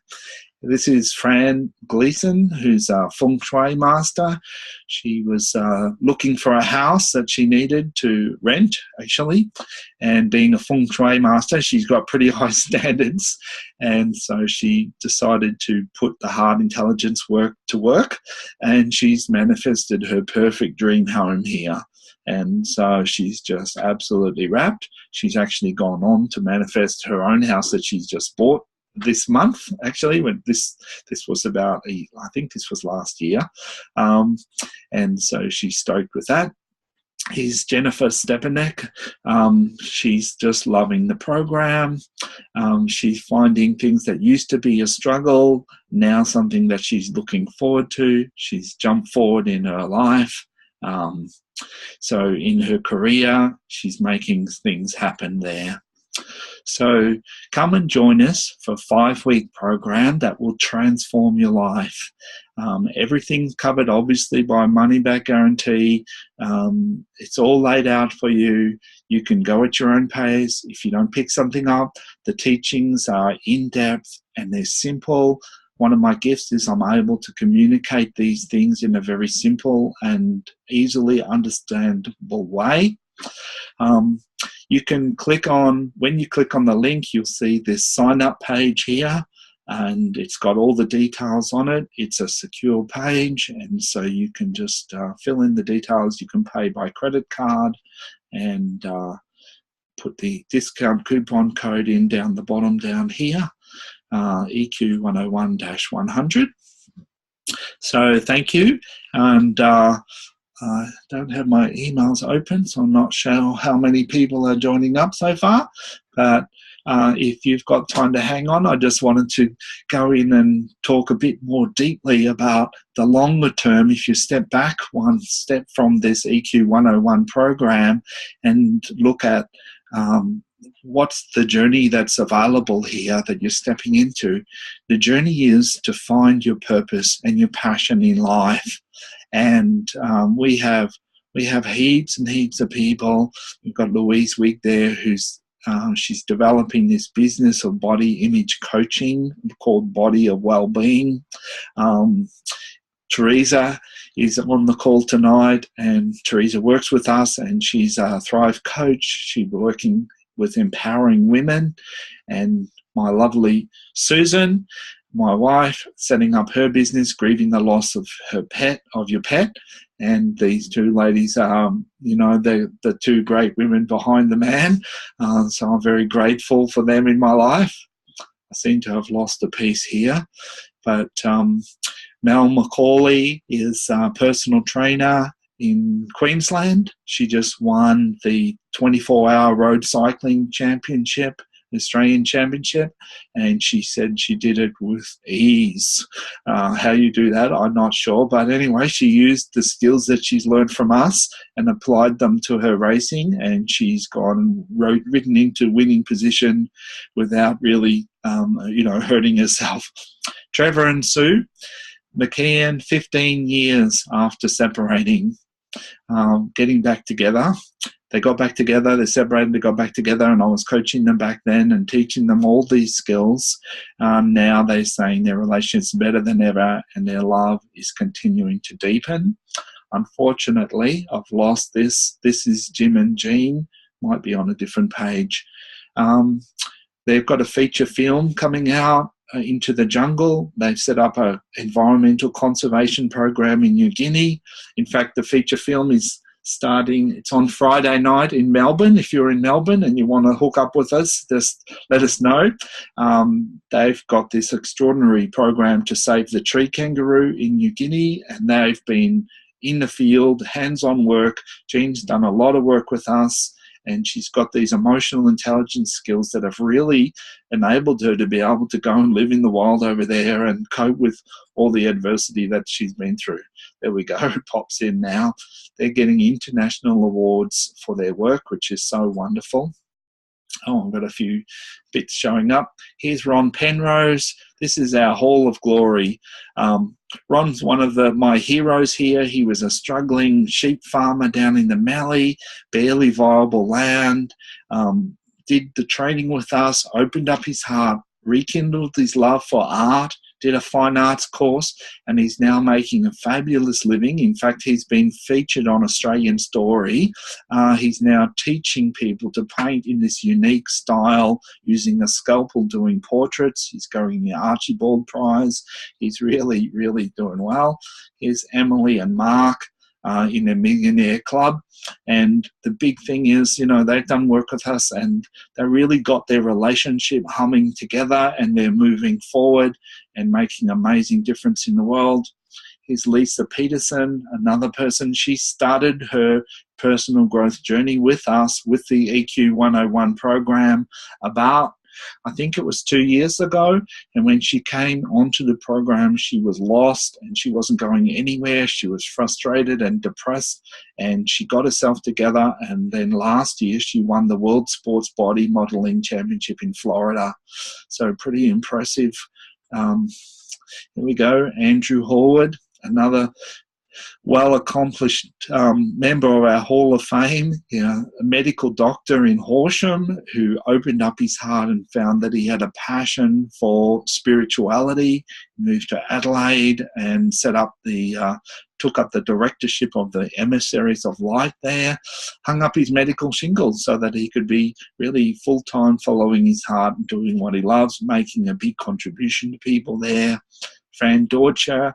This is Fran Gleason, who's a feng shui master. She was looking for a house that she needed to rent, actually. And being a feng shui master, she's got pretty high standards. And so she decided to put the heart intelligence work to work. And she's manifested her perfect dream home here. And so she's just absolutely wrapped. She's actually gone on to manifest her own house that she's just bought this month, actually. When this was about, I think this was last year. And so she's stoked with that. Here's Jennifer Stepanek. She's just loving the program. She's finding things that used to be a struggle, now something that she's looking forward to. She's jumped forward in her life. So in her career, she's making things happen there. So come and join us for a 5-week program that will transform your life. Everything's covered, obviously, by money back guarantee. It's all laid out for you. You can go at your own pace. If you don't pick something up, the teachings are in-depth and they're simple. One of my gifts is I'm able to communicate these things in a very simple and easily understandable way. You can when you click on the link, you'll see this sign up page here, and it's got all the details on it. It's a secure page, and so you can just fill in the details. You can pay by credit card and put the discount coupon code in down the bottom down here, EQ101-100. So thank you. And I don't have my emails open, so I'm not sure how many people are joining up so far. But if you've got time to hang on, I just wanted to go in and talk a bit more deeply about the longer term. If you step back one step from this EQ 101 program and look at what's the journey that's available here that you're stepping into. The journey is to find your purpose and your passion in life. And we have heaps and heaps of people. We've got Louise Wigg there, who's she's developing this business of body image coaching called Body of Wellbeing. Teresa is on the call tonight, and Teresa works with us, and she's a Thrive coach. She's working with empowering women. And my lovely Susan, my wife, setting up her business, grieving the loss of your pet. And these two ladies are, the two great women behind the man. So I'm very grateful for them in my life. I seem to have lost a piece here. But Mel McCauley is a personal trainer in Queensland. She just won the 24-hour road cycling championship, Australian Championship, and she said she did it with ease. How you do that, I'm not sure, but anyway, she used the skills that she's learned from us and applied them to her racing, and she's gone and ridden into winning position without really hurting herself. Trevor and Sue McKeon, 15 years after separating, getting back together. They got back together, they separated, they got back together, and I was coaching them back then and teaching them all these skills. Now they're saying their relationship's better than ever and their love is continuing to deepen. Unfortunately, I've lost this. This is Jim and Jean. Might be on a different page. They've got a feature film coming out, Into the Jungle. They've set up an environmental conservation program in New Guinea. In fact, the feature film is starting. It's on Friday night in Melbourne. If you're in Melbourne and you want to hook up with us, just let us know. They've got this extraordinary program to save the tree kangaroo in New Guinea, and they've been in the field, hands-on work. Jean's done a lot of work with us, and she's got these emotional intelligence skills that have really enabled her to be able to go and live in the wild over there and cope with all the adversity that she's been through. There we go, it pops in now. They're getting international awards for their work, which is so wonderful. Oh, I've got a few bits showing up. Here's Ron Penrose. This is our Hall of Glory. Ron's one of my heroes here. He was a struggling sheep farmer down in the Mallee, barely viable land, did the training with us, opened up his heart, rekindled his love for art, did a fine arts course, and he's now making a fabulous living. In fact, he's been featured on Australian Story. He's now teaching people to paint in this unique style using a scalpel, doing portraits. He's going the Archibald Prize. He's really, really doing well. Here's Emily and Mark in their Millionaire Club. And the big thing is, they've done work with us and they really got their relationship humming together, and they're moving forward and making an amazing difference in the world. Here's Lisa Peterson, another person. She started her personal growth journey with us with the EQ 101 program about, I think it was 2 years ago. And when she came onto the program, she was lost and she wasn't going anywhere. She was frustrated and depressed, and she got herself together. And then last year, she won the World Sports Body Modeling Championship in Florida. So pretty impressive. Here we go. Andrew Horwood, another well-accomplished member of our Hall of Fame, a medical doctor in Horsham who opened up his heart and found that he had a passion for spirituality, moved to Adelaide and took up the directorship of the Emissaries of Light there, hung up his medical shingles so that he could be really full-time following his heart and doing what he loves, making a big contribution to people there. Fran Dorcher,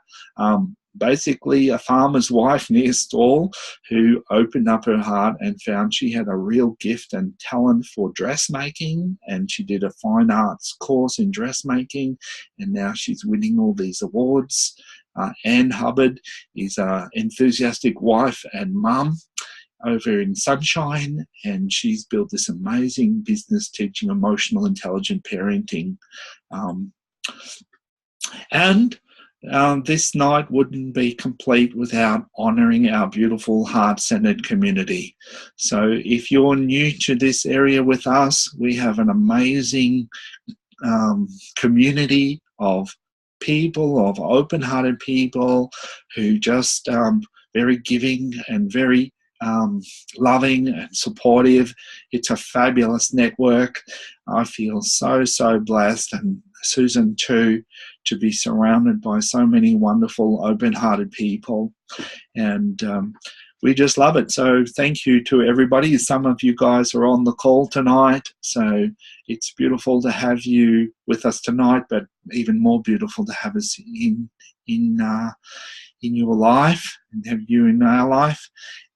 basically a farmer's wife near Stawell, who opened up her heart and found she had a real gift and talent for dressmaking, and she did a fine arts course in dressmaking, and now she's winning all these awards. Anne Hubbard is an enthusiastic wife and mum over in Sunshine, and she's built this amazing business teaching emotional intelligent parenting. This night wouldn't be complete without honouring our beautiful heart-centered community. So if you're new to this area with us, we have an amazing community of people, of open-hearted people who just very giving and very loving and supportive. It's a fabulous network. I feel so, so blessed, and Susan too, to be surrounded by so many wonderful, open-hearted people. And we just love it. So thank you to everybody. Some of you guys are on the call tonight, so it's beautiful to have you with us tonight, but even more beautiful to have us in your life and have you in our life.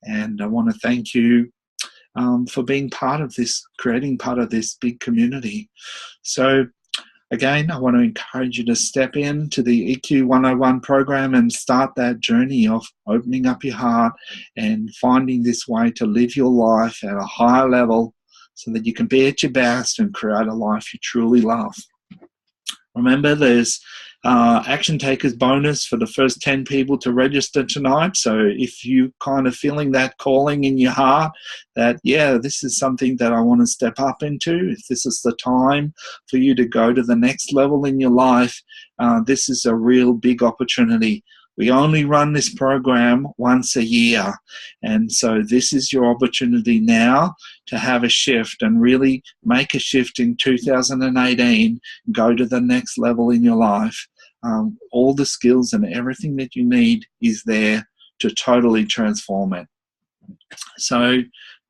And I want to thank you for being part of this, creating part of this big community. So again, I want to encourage you to step into the EQ 101 program and start that journey of opening up your heart and finding this way to live your life at a higher level so that you can be at your best and create a life you truly love. Remember, there's Action Takers bonus for the first 10 people to register tonight. So if you kind of feeling that calling in your heart that, yeah, this is something that I want to step up into, if this is the time for you to go to the next level in your life, this is a real big opportunity. We only run this program once a year, and so this is your opportunity now to have a shift and really make a shift in 2018, go to the next level in your life. All the skills and everything that you need is there to totally transform it. So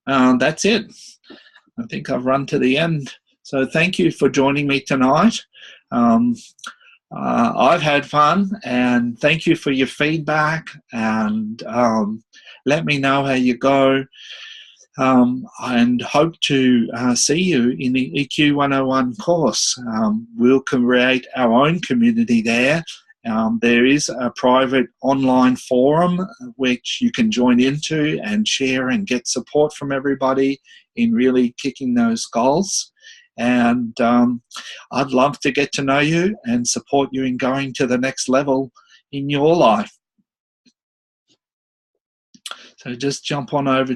that's it. I think I've run to the end. So thank you for joining me tonight. I've had fun, and thank you for your feedback, and let me know how you go, and hope to see you in the EQ 101 course. We'll create our own community there. There is a private online forum which you can join into and share and get support from everybody in really kicking those goals. And I'd love to get to know you and support you in going to the next level in your life. So just jump on over to